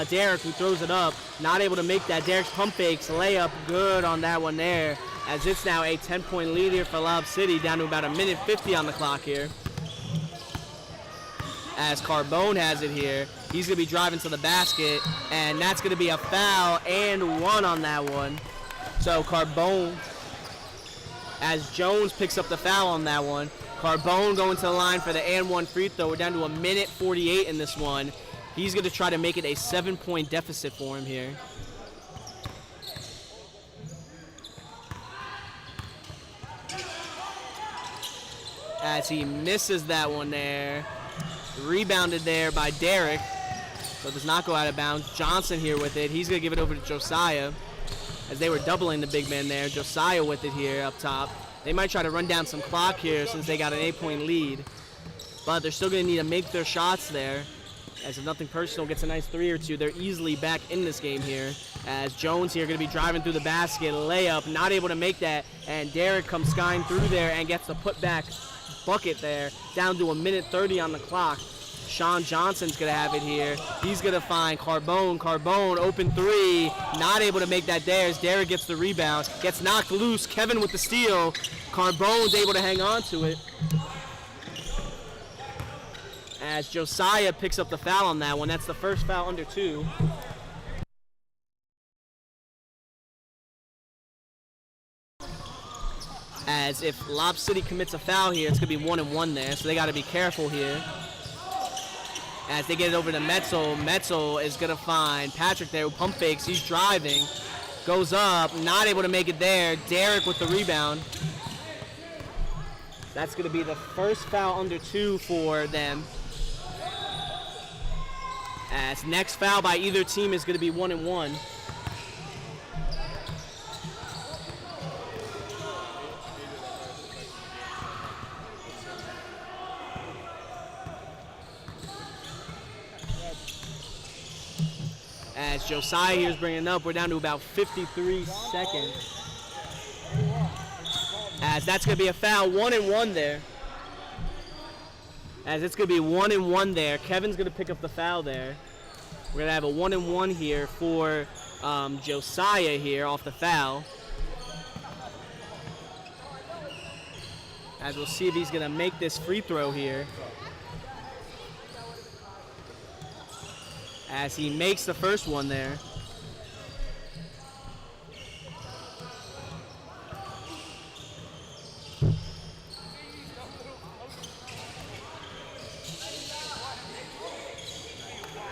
S1: Derek, who throws it up. Not able to make that. Derek's pump fakes. Layup good on that one there. As it's now a 10-point lead here for Lob City. Down to about 1:50 on the clock here. As Carbone has it here. He's going to be driving to the basket, and that's going to be a foul and one on that one. So Carbone, as Jones picks up the foul on that one. Carbone going to the line for the and one free throw. We're down to 1:48 in this one. He's going to try to make it a 7-point deficit for him here. As he misses that one there. Rebounded there by Derek. So it does not go out of bounds. Johnson here with it. He's going to give it over to Josiah as they were doubling the big man there. Josiah with it here up top. They might try to run down some clock here since they got an 8-point lead. But they're still going to need to make their shots there. As if nothing personal gets a nice 3 or 2, they're easily back in this game here. As Jones here going to be driving through the basket. Layup, not able to make that. And Derek comes skying through there and gets the putback bucket there. Down to 1:30 on the clock. Sean Johnson's going to have it here. He's going to find Carbone. Carbone, open 3. Not able to make that there as Derek gets the rebound. Gets knocked loose. Kevin with the steal. Carbone's able to hang on to it. As Josiah picks up the foul on that one. That's the first foul under 2. As if Lob City commits a foul here, it's going to be 1-1 there, so they got to be careful here. As they get it over to Metzel. Metzel is going to find Patrick there who pump fakes. He's driving. Goes up. Not able to make it there. Derek with the rebound. That's going to be the first foul under 2 for them. As next foul by either team is going to be 1-1. As Josiah here is bringing it up, we're down to about 53 seconds. As that's going to be a foul, 1-1 there. As it's going to be 1-1 there. Kevin's going to pick up the foul there. We're going to have a 1-1 here for Josiah here off the foul. As we'll see if he's going to make this free throw here. As he makes the first one there.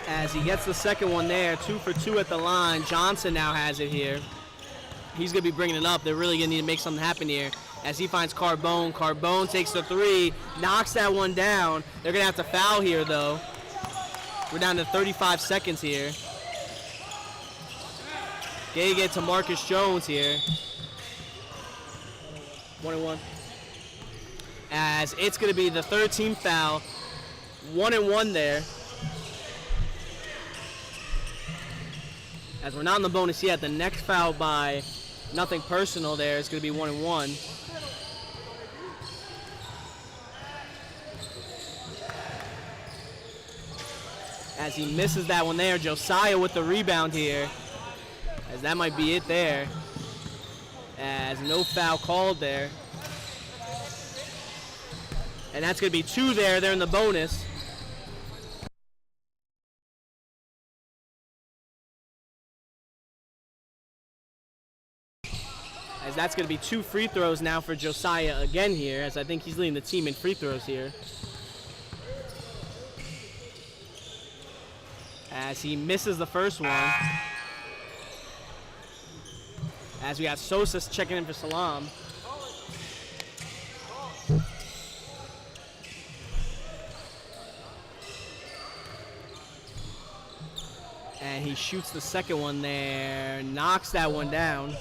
S1: As he gets the second one there, 2 for 2 at the line. Johnson now has it here. He's going to be bringing it up. They're really going to need to make something happen here. As he finds Carbone. Carbone takes the 3, knocks that one down. They're going to have to foul here, though. We're down to 35 seconds here. Gay to Marcus Jones here. 1-1. As it's going to be the third team foul. 1-1 there. As we're not in the bonus yet, the next foul by Nothing Personal there is going to be 1-1. As he misses that one there, Josiah with the rebound here. As that might be it there. As no foul called there. And that's going to be 2 there. They're in the bonus. As that's going to be 2 free throws now for Josiah again here, as I think he's leading the team in free throws here. As he misses the first one. As we got Sosa checking in for Salam. And he shoots the second one there, knocks that one down.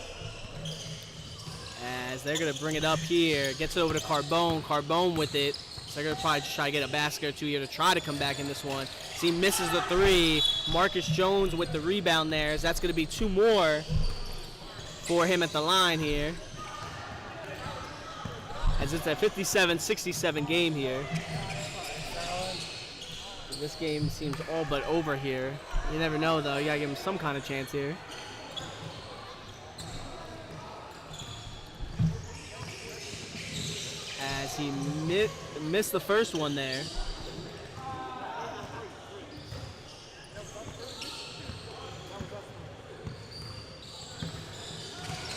S1: As they're going to bring it up here, gets it over to Carbone. Carbone with it. So they're going to probably try to get a basket or two here to try to come back in this one. So he misses the 3. Marcus Jones with the rebound there. As that's going to be 2 more for him at the line here. As it's a 57-67 game here. This game seems all but over here. You never know, though. You got to give him some kind of chance here. As he missed the first one there.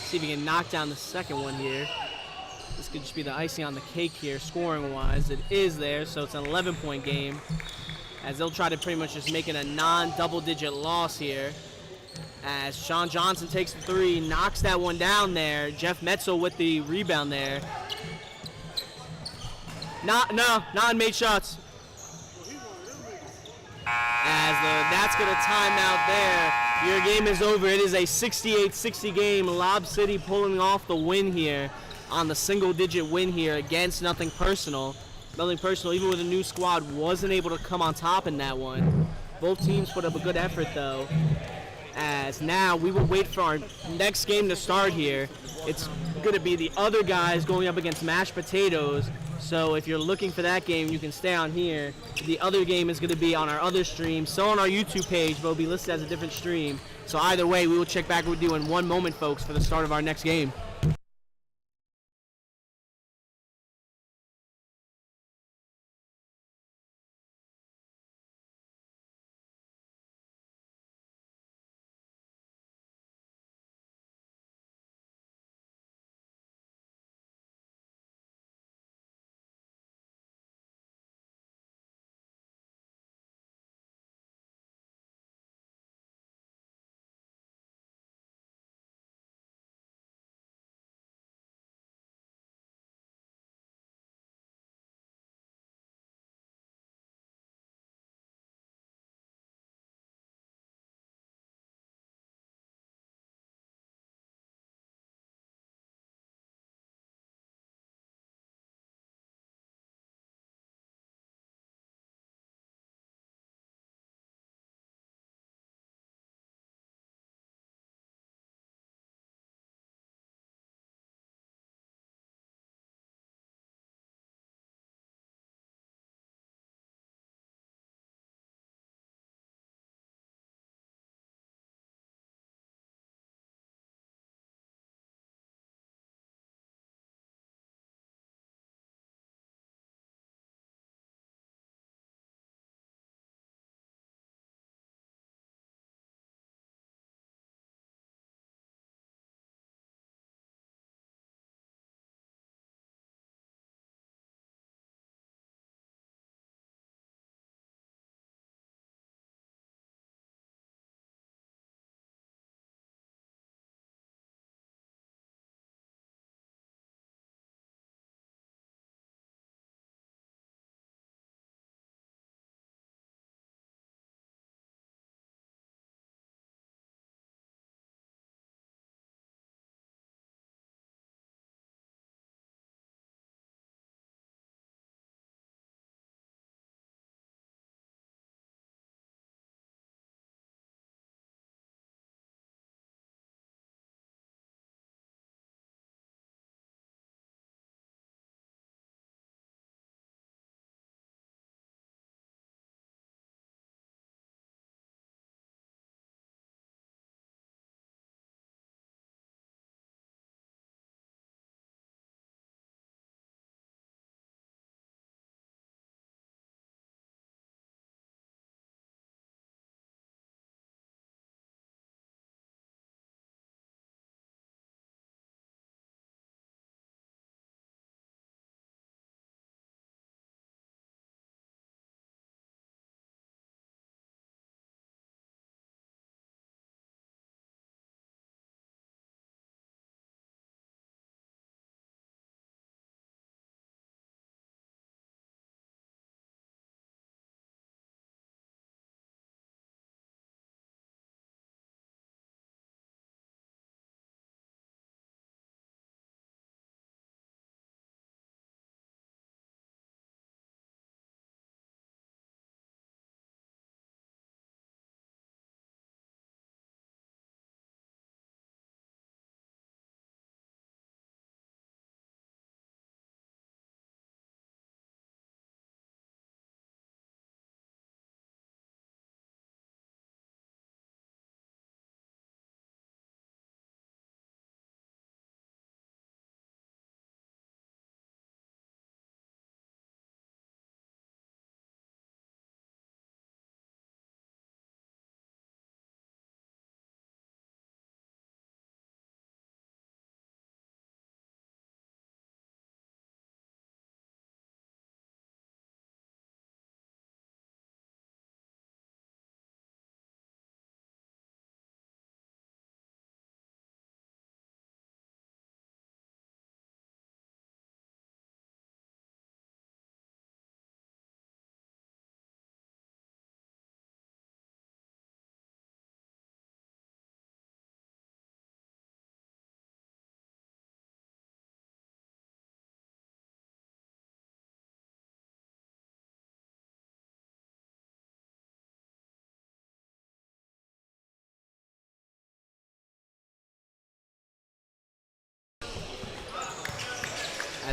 S1: See if he can knock down the second one here. This could just be the icing on the cake here, scoring-wise. It is there, so it's an 11-point game. As they'll try to pretty much just make it a non-double-digit loss here. As Sean Johnson takes the 3, knocks that one down there. Jeff Metzel with the rebound there. Not made shots. As that's going to time out there. Your game is over. It is a 68-60 game. Lob City pulling off the win here on the single-digit win here against Nothing Personal. Nothing Personal, even with a new squad, wasn't able to come on top in that one. Both teams put up a good effort, though. As now we will wait for our next game to start here. It's going to be the other guys going up against Mashed Potatoes. So if you're looking for that game, you can stay on here. The other game is going to be on our other stream, so on our YouTube page, but it'll be listed as a different stream. So either way, we will check back with you in 1 moment, folks, for the start of our next game.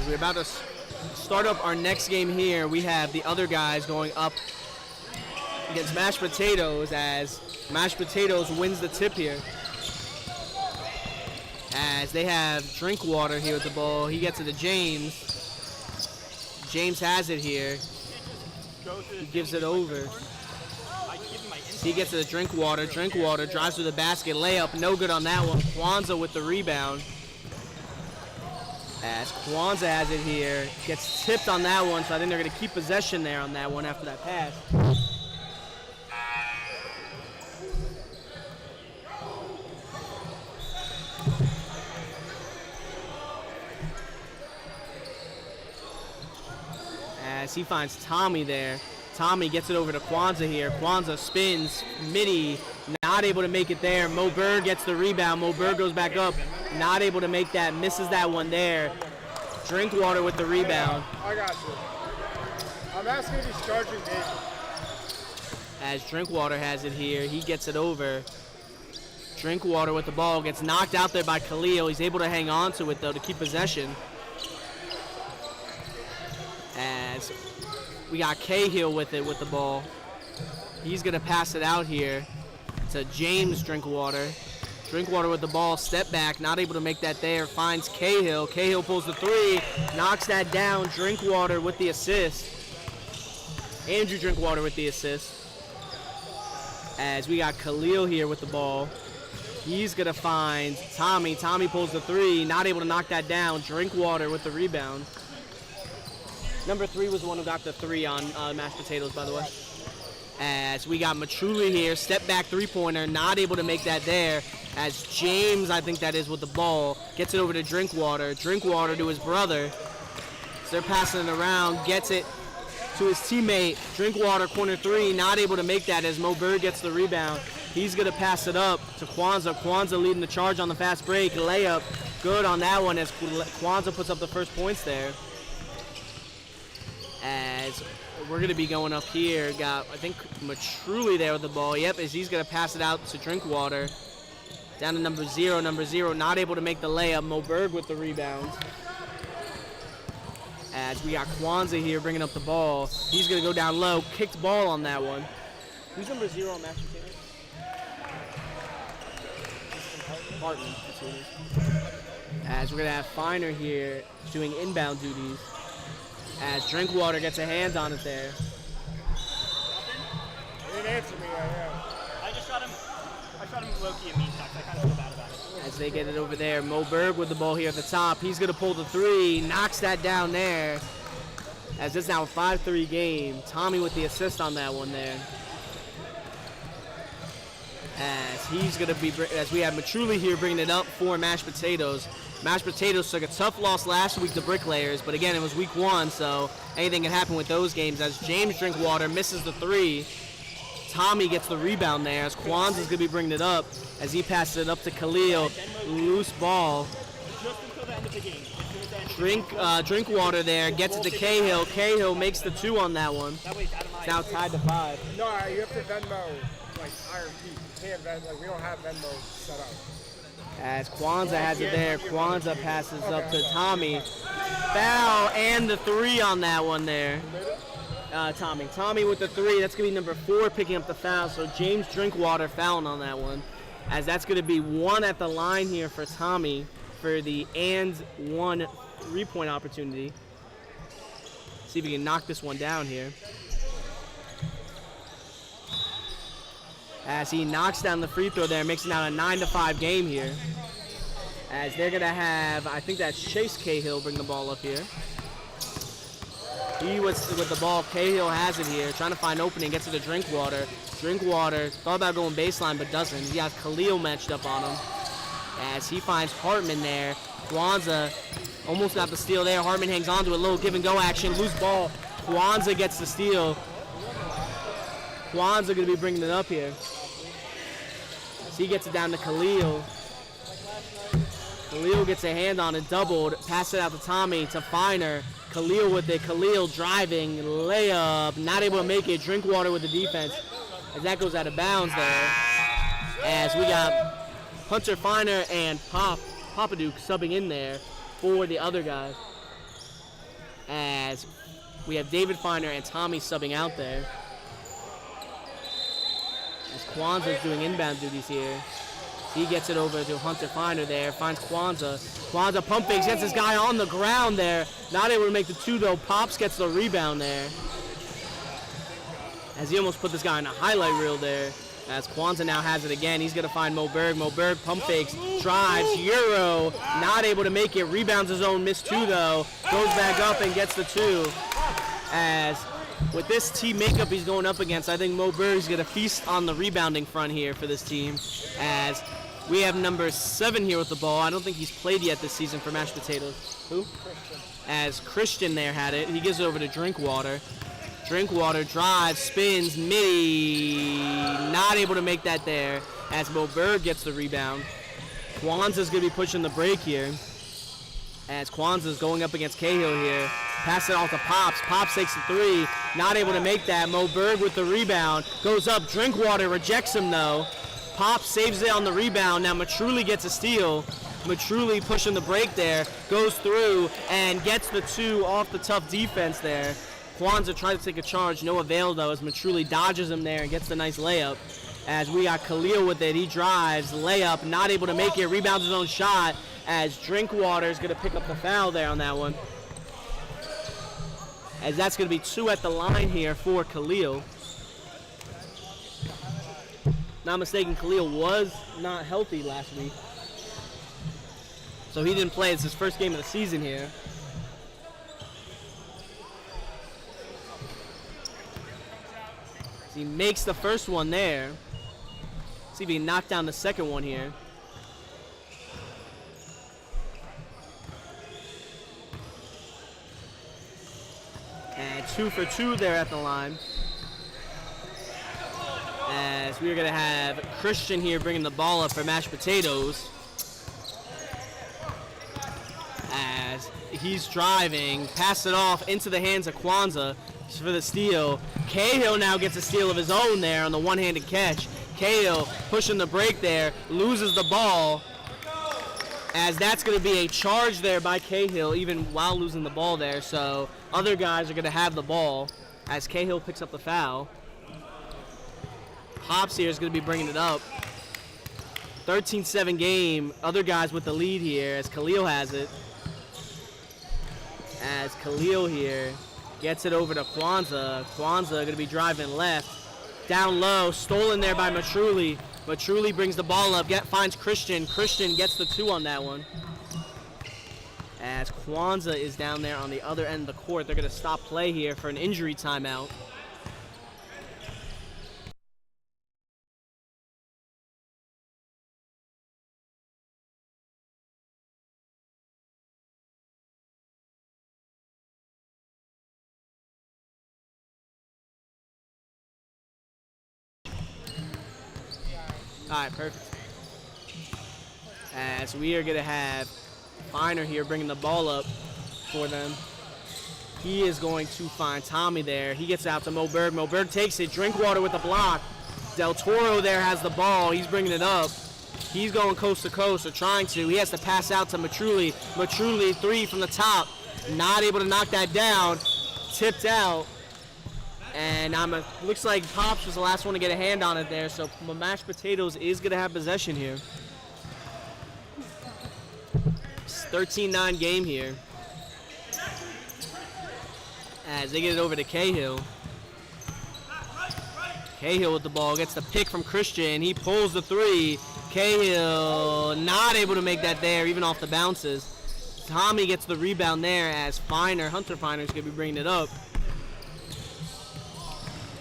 S1: As we're about to start up our next game here, we have the other guys going up against Mashed Potatoes as Mashed Potatoes wins the tip here. As they have Drinkwater here with the ball. He gets it to James. James has it here. He gives it over. He gets it to Drinkwater. Drinkwater drives to the basket. Layup, no good on that one. Kwanzaa with the rebound. As Kwanzaa has it here. Gets tipped on that one, so I think they're going to keep possession there on that one after that pass. As he finds Tommy there. Tommy gets it over to Kwanzaa here. Kwanzaa spins, midi, not able to make it there. Mo Berg gets the rebound. Mo Berg goes back up, not able to make that, misses that one there. Drinkwater with the rebound.
S2: I got you. I'm asking if he's charging David.
S1: As Drinkwater has it here, he gets it over. Drinkwater with the ball, gets knocked out there by Khalil. He's able to hang on to it though to keep possession. As we got Cahill with it with the ball. He's going to pass it out here to James Drinkwater. Drinkwater with the ball, step back, not able to make that there. Finds Cahill. Cahill pulls the three, knocks that down. Drinkwater with the assist. Andrew Drinkwater with the assist. As we got Khalil here with the ball. He's going to find Tommy. Tommy pulls the three, not able to knock that down. Drinkwater with the rebound. Number 3 was the one who got the 3 on Mashed Potatoes, by the way. As we got Matruli here, step back three-pointer, not able to make that there. As James, I think that is, with the ball, gets it over to Drinkwater. Drinkwater to his brother. So they're passing it around, gets it to his teammate. Drinkwater, corner 3, not able to make that as Mo Berg gets the rebound. He's going to pass it up to Kwanzaa. Kwanzaa leading the charge on the fast break. Layup, good on that one as Kwanzaa puts up the first points there. As we're going to be going up here, got, I think, Matruli there with the ball. Yep, as he's going to pass it out to Drinkwater. Down to number 0, not able to make the layup. Mo Berg with the rebound. As we got Kwanzaa here bringing up the ball. He's going to go down low, kicked ball on that one. Who's number 0 on Mashed Potatoes? Martin. That's who it is. As we're going to have Finer here doing inbound duties. As Drinkwater gets a hand on it there.
S2: He didn't answer me.
S3: I shot him low-key in mean text. I kind of feel bad about it.
S1: As they get it over there, Mo Berg with the ball here at the top. He's going to pull the 3, knocks that down there. As it's now a 5-3 game. Tommy with the assist on that one there. As he's going to be, as we have Matruli here bringing it up for Mashed Potatoes. Mashed Potatoes took a tough loss last week to Bricklayers, but again, it was week 1, so anything can happen with those games. As James Drinkwater misses the 3, Tommy gets the rebound there, as Kwanzaa's going to be bringing it up, as he passes it up to Khalil. Loose ball.
S3: Just until the end of the game.
S1: Drinkwater there, gets it to Cahill. Cahill makes the 2 on that one.
S3: That way it's out of my
S1: It's now tied to 5.
S2: No, you have to Venmo, like, Iron Peak. You can't Venmo, like, we don't have Venmo set up.
S1: As Kwanzaa has it there, Kwanzaa passes up to Tommy. Foul and the 3 on that one there. Tommy with the 3. That's going to be number 4 picking up the foul. So James Drinkwater fouling on that one. As that's going to be 1 at the line here for Tommy for the and 1 3-point opportunity. See if he can knock this one down here. As he knocks down the free throw there, makes it now a 9-5 game here. As they're going to have, I think that's Chase Cahill bring the ball up here. He was with the ball. Cahill has it here, trying to find opening, gets it to Drinkwater. Drinkwater thought about going baseline, but doesn't. He has Khalil matched up on him. As he finds Hartman there. Kwanzaa almost got the steal there. Hartman hangs on to a little give and go action. Loose ball. Kwanzaa gets the steal. Kwanzaa going to be bringing it up here. So he gets it down to Khalil. Khalil gets a hand on it, doubled. Pass it out to Tommy, to Finer. Khalil with it. Khalil driving, layup. Not able to make it. Drinkwater with the defense. As that goes out of bounds there. As we got Hunter Finer and Papaduke subbing in there for the other guys. as we have David Finer and Tommy subbing out there. As Kwanzaa's doing inbound duties here. He gets it over to Hunter Finer there, finds Kwanzaa. Kwanzaa pump fakes, gets this guy on the ground there. Not able to make the 2 though. Pops gets the rebound there. As he almost put this guy in a highlight reel there. As Kwanzaa now has it again, he's gonna find Mo Berg. Mo Berg pump fakes, drives, Euro, not able to make it, rebounds his own, missed 2 though. Goes back up and gets the 2. As with this team makeup he's going up against, I think Mo Berg's gonna feast on the rebounding front here for this team. As we have number 7 here with the ball. I don't think he's played yet this season for Mashed Potatoes. Who?
S2: Christian.
S1: As Christian there had it, he gives it over to Drinkwater. Drinkwater drives, spins, midi, not able to make that there as Mo Berg gets the rebound. Kwanzaa's going to be pushing the break here as Kwanzaa's going up against Cahill here. Pass it off to Pops. Pops takes the 3, not able to make that. Mo Berg with the rebound, goes up, Drinkwater rejects him though. Pops saves it on the rebound. Now Matruli gets a steal. Matruli pushing the break there, goes through and gets the 2 off the tough defense there. Kwanzaa tried to take a charge, no avail though, as Matruli dodges him there and gets the nice layup. As we got Khalil with it, he drives, layup, not able to make it, rebounds his own shot, as Drinkwater is going to pick up the foul there on that one. As that's going to be 2 at the line here for Khalil. Not mistaken, Khalil was not healthy last week. So he didn't play, it's his first game of the season here. He makes the first one there. See if he can knock down the second one here. And 2 for 2 there at the line. As we're going to have Christian here bringing the ball up for Mashed Potatoes. As he's driving, pass it off into the hands of Kwanzaa for the steal. Cahill now gets a steal of his own there on the one-handed catch. Cahill pushing the break there, loses the ball, as that's going to be a charge there by Cahill even while losing the ball there. So other guys are going to have the ball as Cahill picks up the foul. Pops here is going to be bringing it up. 13-7 game, other guys with the lead here as Khalil has it. As Khalil here gets it over to Kwanzaa. Kwanzaa going to be driving left. Down low, stolen there by Matruli. Matruli brings the ball up, finds Christian. Christian gets the 2 on that one. As Kwanzaa is down there on the other end of the court, they're going to stop play here for an injury timeout. All right, perfect. As we are going to have Finer here bringing the ball up for them. He is going to find Tommy there. He gets out to Mo Berg. Mo Berg takes it. Drinkwater with the block. Del Toro there has the ball. He's bringing it up. He's going coast to coast, or trying to. He has to pass out to Matruli. Matruli, 3 from the top. Not able to knock that down. Tipped out. And looks like Pops was the last one to get a hand on it there, so Mashed Potatoes is going to have possession here. It's 13-9 game here. As they get it over to Cahill. Cahill with the ball, gets the pick from Christian. He pulls the 3. Cahill not able to make that there, even off the bounces. Tommy gets the rebound there as Hunter Finer is going to be bringing it up.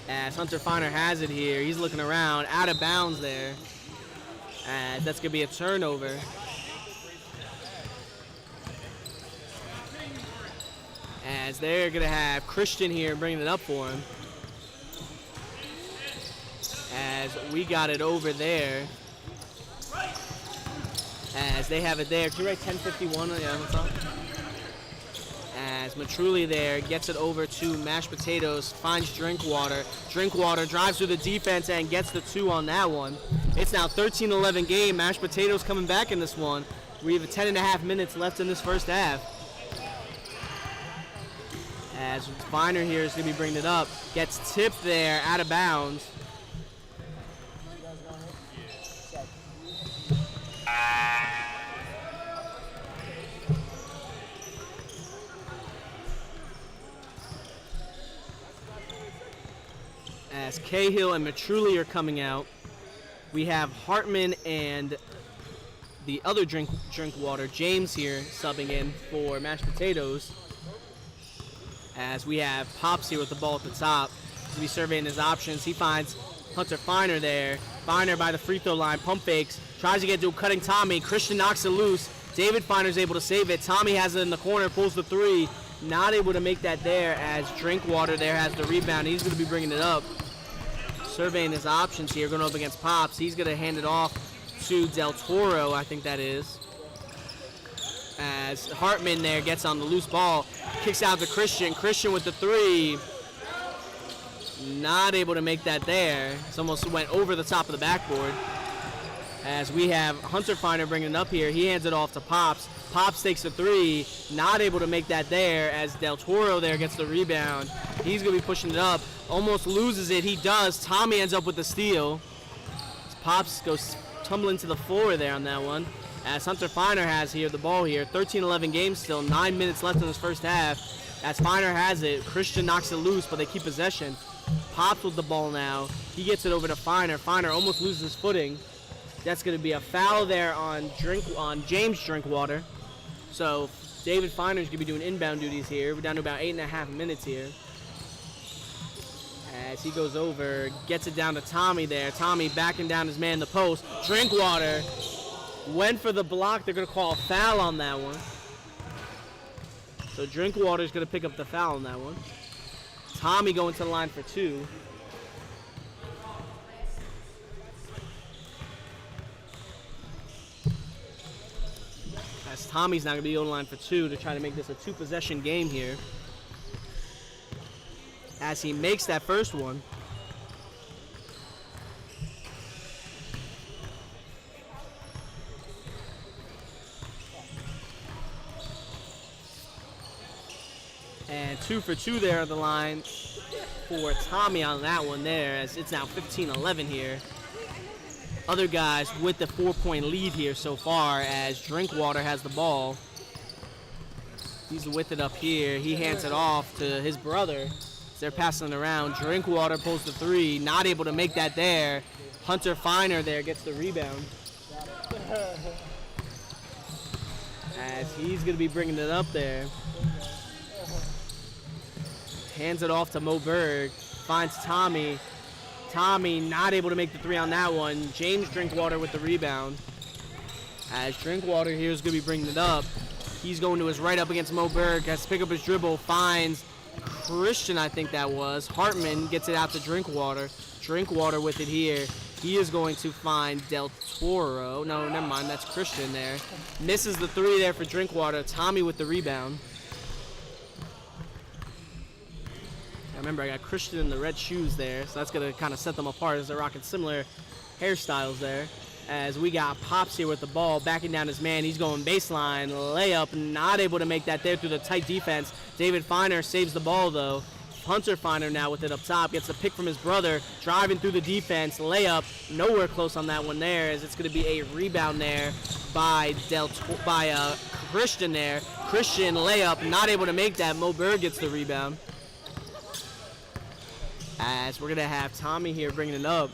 S1: As Hunter Finer has it here. He's looking around, out of bounds there. As that's going to be a turnover. As they're going to have Christian here bringing it up for him. As we got it over there. As they have it there. Can you write 10:51? Yeah, what's up? As Matruli there gets it over to Mashed Potatoes, finds Drinkwater. Drinkwater drives through the defense and gets the 2 on that one. It's now 13-11 game. Mashed Potatoes coming back in this one. We have 10.5 minutes left in this first half. As Finer here is going to be bringing it up. Gets tipped there, out of bounds. As Cahill and Matrulli are coming out, we have Hartman and the other Drinkwater, James here, subbing in for mashed potatoes. As we have Pops here with the ball at the top. He's going to be surveying his options. He finds Hunter Finer there. Finer by the free throw line, pump fakes, tries to get to a cutting Tommy. Christian knocks it loose. David Finer's able to save it. Tommy has it in the corner, pulls the three. Not able to make that there as Drinkwater there has the rebound. He's going to be bringing it up. Surveying his options here, going up against Pops. He's going to hand it off to Del Toro, I think that is. As Hartman there gets on the loose ball, kicks out to Christian. Christian with the three. Not able to make that there. It's almost went over the top of the backboard. As we have Hunter Finer bringing it up here. He hands it off to Pops. Pops takes the three. Not able to make that there as Del Toro there gets the rebound. He's going to be pushing it up. Almost loses it. He does. Tommy ends up with the steal. Pops goes tumbling to the floor there on that one. As Hunter Finer has here the ball here. 13-11 game still. 9 minutes left in this first half. As Finer has it. Christian knocks it loose, but they keep possession. Pops with the ball now. He gets it over to Finer. Finer almost loses his footing. That's going to be a foul there on James Drinkwater. So David Finer is going to be doing inbound duties here. We're down to about 8.5 minutes here. As he goes over, gets it down to Tommy there. Tommy backing down his man in the post. Drinkwater went for the block. They're going to call a foul on that one. So Drinkwater is going to pick up the foul on that one. Tommy going to the line for two. As Tommy's now going to be on the line for two to try to make this a two-possession game here. As he makes that first one. And 2 for 2 there on the line for Tommy on that one there, as it's now 15-11 here. Other guys with the 4-point lead here so far as Drinkwater has the ball. He's with it up here. He hands it off to his brother. They're passing it around. Drinkwater pulls the three. Not able to make that there. Hunter Finer there gets the rebound. As he's going to be bringing it up there. Hands it off to Mo Berg. Finds Tommy. Tommy not able to make the three on that one. James Drinkwater with the rebound. As Drinkwater here is going to be bringing it up. He's going to his right up against Mo Berg. Has to pick up his dribble. Finds Christian, I think that was. Hartman gets it out to Drinkwater. Drinkwater with it here. He is going to find Del Toro. No, never mind. That's Christian there. Misses the three there for Drinkwater. Tommy with the rebound. Remember, I got Christian in the red shoes there, so that's going to kind of set them apart as they're rocking similar hairstyles there. As we got Pops here with the ball, backing down his man. He's going baseline, layup, not able to make that there through the tight defense. David Finer saves the ball, though. Hunter Finer now with it up top, gets a pick from his brother, driving through the defense, layup, nowhere close on that one there, as it's going to be a rebound there by Christian there. Christian layup, not able to make that. Mo Berg gets the rebound. As we're going to have Tommy here bringing it up.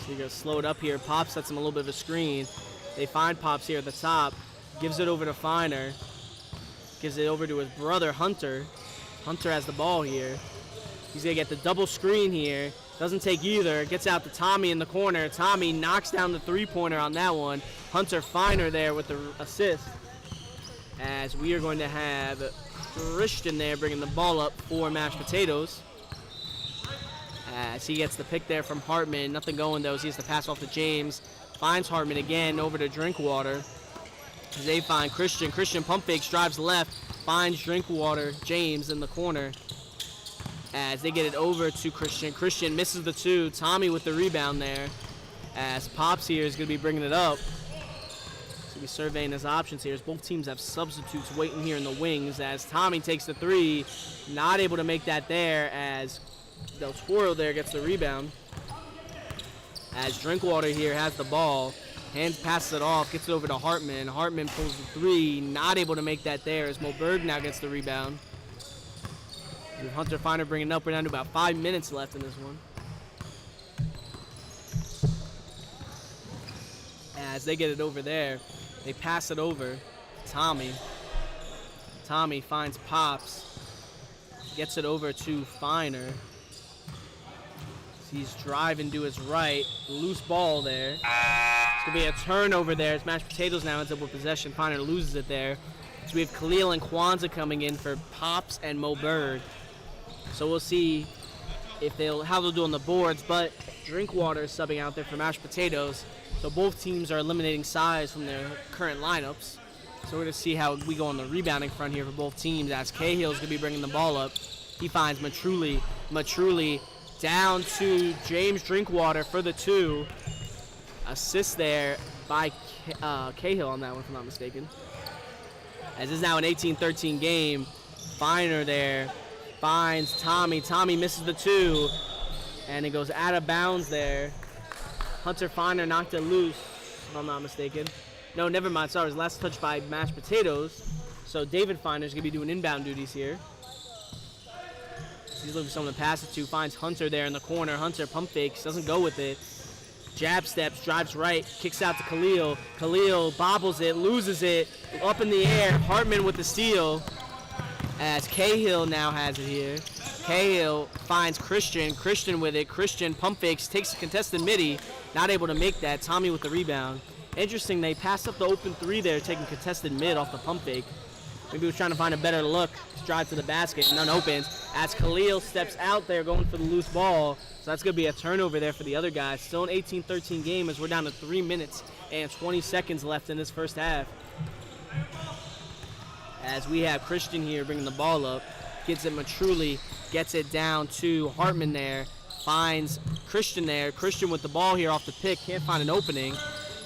S1: So you're going to slow it up here. Pops sets him a little bit of a screen. They find Pops here at the top. Gives it over to Finer. Gives it over to his brother, Hunter. Hunter has the ball here. He's going to get the double screen here. Doesn't take either. Gets out to Tommy in the corner. Tommy knocks down the three-pointer on that one. Hunter Finer there with the assist. As we are going to have Christian there bringing the ball up for mashed potatoes. As he gets the pick there from Hartman. Nothing going though. He has to pass off to James. Finds Hartman again over to Drinkwater. As they find Christian. Christian pump fakes, drives left. Finds Drinkwater. James in the corner. As they get it over to Christian. Christian misses the two. Tommy with the rebound there. As Pops here is going to be bringing it up. So Gonna be surveying his options here as both teams have substitutes waiting here in the wings as Tommy takes the three. Not able to make that there as Del Toro there gets the rebound. As Drinkwater here has the ball. Hands passes it off, gets it over to Hartman. Hartman pulls the three, not able to make that there as Moberg now gets the rebound. And Hunter Finer bringing it up. We're down to about 5 minutes left in this one. As they get it over there, they pass it over to Tommy. Tommy finds Pops, gets it over to Finer. He's driving to his right, loose ball there. It's gonna be a turnover there. It's Mashed Potatoes now ends up with possession. Finer loses it there. So we have Khalil and Kwanzaa coming in for Pops and Moberg. So we'll see if how they'll do on the boards, but Drinkwater is subbing out there for Mashed Potatoes. So both teams are eliminating size from their current lineups. So we're going to see how we go on the rebounding front here for both teams as Cahill's going to be bringing the ball up. He finds Matruli. Matruli down to James Drinkwater for the two. Assist there by Cahill on that one, if I'm not mistaken. As this is now an 18-13 game. Finer there finds Tommy. Tommy misses the two, and it goes out of bounds there. Hunter Finer knocked it loose, if I'm not mistaken. No, never mind. Sorry, it was last touch by Mashed Potatoes. So David Finer's going to be doing inbound duties here. He's looking for someone to pass it to. Finds Hunter there in the corner. Hunter pump fakes, doesn't go with it. Jab steps, drives right, kicks out to Khalil. Khalil bobbles it, loses it, up in the air. Hartman with the steal as Cahill now has it here. Cahill finds Christian. Christian with it. Christian pump fakes, takes a contested midi. Not able to make that. Tommy with the rebound. Interesting, they passed up the open three there, taking contested mid off the pump fake. Maybe he was trying to find a better look. Drive to the basket, none opens. As Khalil steps out there going for the loose ball. So that's going to be a turnover there for the other guys. Still an 18-13 game as we're down to 3 minutes and 20 seconds left in this first half. As we have Christian here bringing the ball up. Gets it Matruli, gets it down to Hartman there. Finds Christian there. Christian with the ball here off the pick. Can't find an opening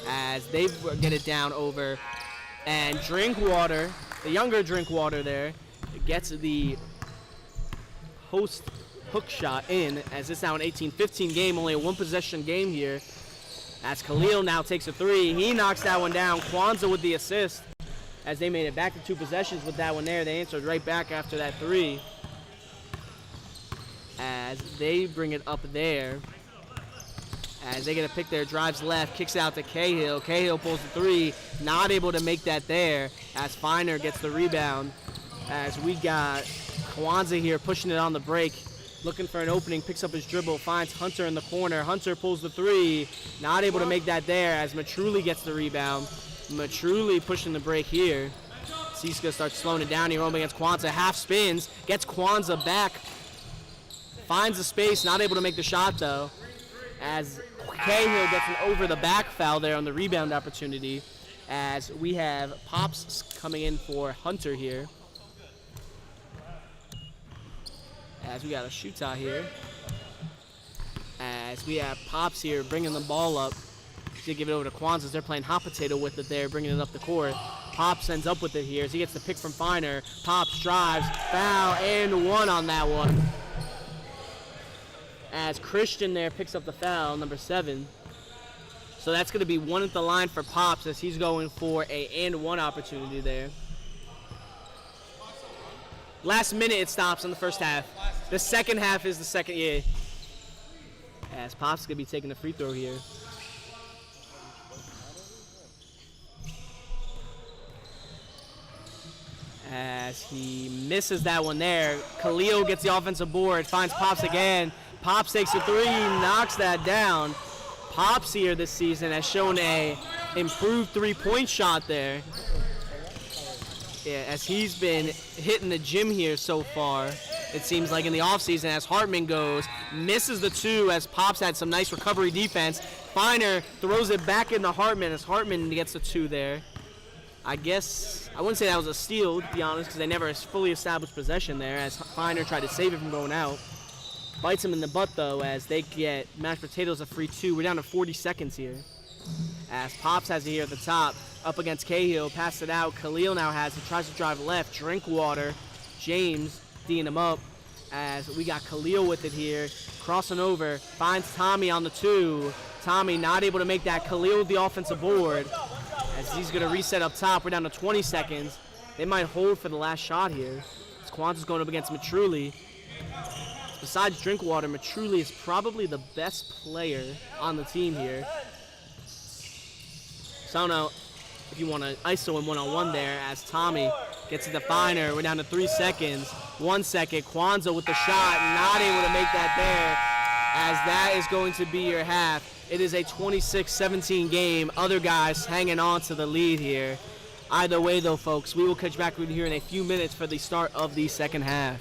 S1: as they get it down over. And Drinkwater, the younger Drinkwater there, gets the host hook shot in as it's now an 18-15 game, only a one-possession game here. As Khalil now takes a three. He knocks that one down. Kwanzaa with the assist as they made it back to 2 possessions with that one there. They answered right back after that three. As they bring it up there. As they get a pick there, drives left, kicks out to Cahill. Cahill pulls the three, not able to make that there. As Finer gets the rebound. As we got Kwanzaa here pushing it on the break, looking for an opening, picks up his dribble, finds Hunter in the corner. Hunter pulls the three, not able to make that there as Matruli gets the rebound. Matruli pushing the break here. Siska starts slowing it down here, home against Kwanzaa. Half spins, gets Kwanzaa back. Finds the space, not able to make the shot though. As Cahill gets an over the back foul there on the rebound opportunity. As we have Pops coming in for Hunter here. As we got a shootout here. As we have Pops here bringing the ball up. To give it over to Kwanzaa as they're playing hot potato with it there, bringing it up the court. Pops ends up with it here as he gets the pick from Finer. Pops drives, foul, and one on that one. As Christian there picks up the foul, number 7. So that's going to be one at the line for Pops as he's going for a and one opportunity there. Last minute it stops in the first half. The second half is the second, yeah. As Pops is going to be taking the free throw here. As he misses that one there. Khalil gets the offensive board, finds Pops again. Pops takes a three, knocks that down. Pops here this season has shown a improved three-point shot there. Yeah, as he's been hitting the gym here so far, it seems like in the offseason as Hartman goes, misses the two as Pops had some nice recovery defense. Finer throws it back into Hartman as Hartman gets the two there. I guess, I wouldn't say that was a steal, to be honest, because they never fully established possession there as Finer tried to save it from going out. Bites him in the butt, though, as they get Mashed Potatoes a free two. We're down to 40 seconds here. As Pops has it here at the top. up against Cahill, passed it out. Khalil now has it, tries to drive left. Drinkwater, James D'ing him up as we got Khalil with it here. Crossing over, finds Tommy on the 2. Tommy not able to make that. Khalil with the offensive board as he's going to reset up top. We're down to 20 seconds. They might hold for the last shot here. As Kwanzaa's going up against Matruli. Besides Drinkwater, Matruli is probably the best player on the team here. So I don't know if you want to ISO him one-on-one there as Tommy gets it to Finer. We're down to 3 seconds. 1 second. Kwanzaa with the shot, not able to make that there as that is going to be your half. It is a 26-17 game. Other guys hanging on to the lead here. Either way, though, folks, we will catch back with you here in a few minutes for the start of the second half.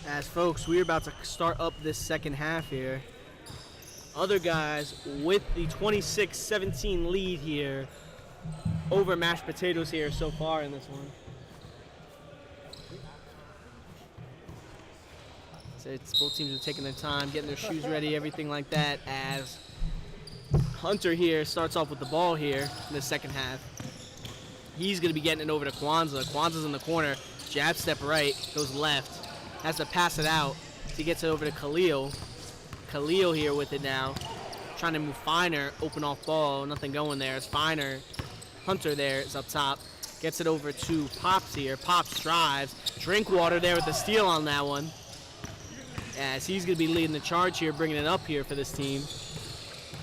S1: As folks, we're about to start up this second half here. Other guys with the 26-17 lead here over Mashed Potatoes here so far in this one. So it's both teams are taking their time, getting their shoes ready, everything like that, as Hunter here starts off with the ball here in the second half. He's going to be getting it over to Kwanzaa. Kwanzaa's in the corner, jab step right, goes left. Has to pass it out. He gets it over to Khalil. Khalil here with it now. Trying to move Finer. Open off ball. Nothing going there. It's Finer. Hunter there is up top. Gets it over to Pops here. Pops drives. Drinkwater there with the steal on that one. As he's going to be leading the charge here, bringing it up here for this team.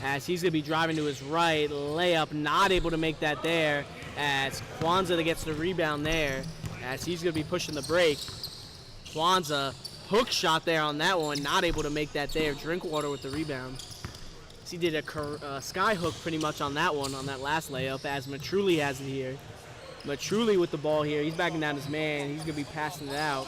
S1: As he's going to be driving to his right. Layup. Not able to make that there. As Kwanzaa that gets the rebound there. As he's going to be pushing the break. Kwanzaa, hook shot there on that one, not able to make that there. Drinkwater with the rebound. He did a sky hook pretty much on that one, on that last layup, as Matruli has it here. Matruli with the ball here. He's backing down his man. He's going to be passing it out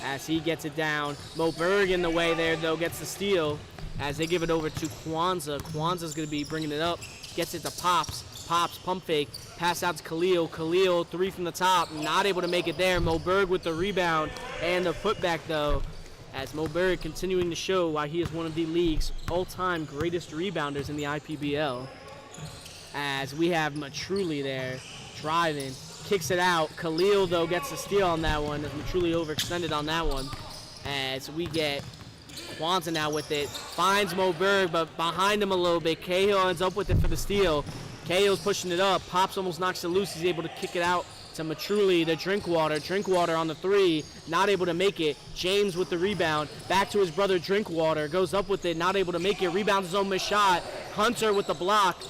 S1: as he gets it down. Mo Berg in the way there, though, gets the steal as they give it over to Kwanzaa. Kwanzaa's going to be bringing it up, gets it to Pops. Pops, pump fake, pass out to Khalil. Khalil, 3 from the top, not able to make it there. Moberg with the rebound and the putback though, as Moberg continuing to show why he is one of the league's all-time greatest rebounders in the IPBL. As we have Matruli there, driving, kicks it out. Khalil, though, gets the steal on that one, as Matruli overextended on that one. As we get Kwanzaa now with it, finds Moberg, but behind him a little bit. Cahill ends up with it for the steal. Cahill's pushing it up. Pops almost knocks it loose. He's able to kick it out to Matruli, the Drinkwater. Drinkwater on the 3, not able to make it. James with the rebound, back to his brother Drinkwater, goes up with it, not able to make it. Rebounds his own missed shot. Hunter with the block.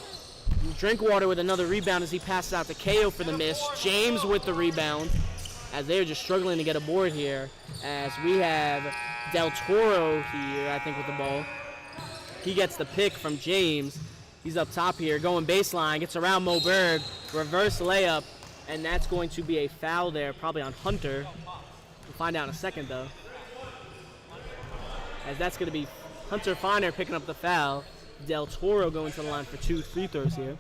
S1: Drinkwater with another rebound as he passes out to Cahill for the miss. James with the rebound, as they're just struggling to get a board here. As we have Del Toro here, I think, with the ball. He gets the pick from James. He's up top here, going baseline, gets around Moberg, reverse layup, and that's going to be a foul there, probably on Hunter. We'll find out in a second, though. As that's going to be Hunter Finer picking up the foul. Del Toro going to the line for 2 free throws here.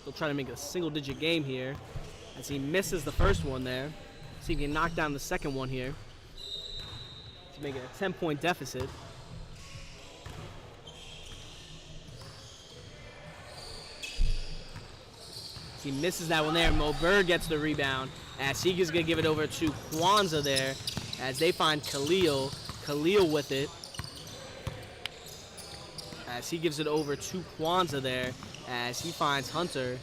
S1: He'll try to make a single-digit game here, as he misses the first one there. See if he can knock down the second one here to make it a 10-point deficit. He misses that one there. Moberg gets the rebound, as he is going to give it over to Kwanzaa there, as they find Khalil. Khalil with it, as he gives it over to Kwanzaa there, as he finds Hunter.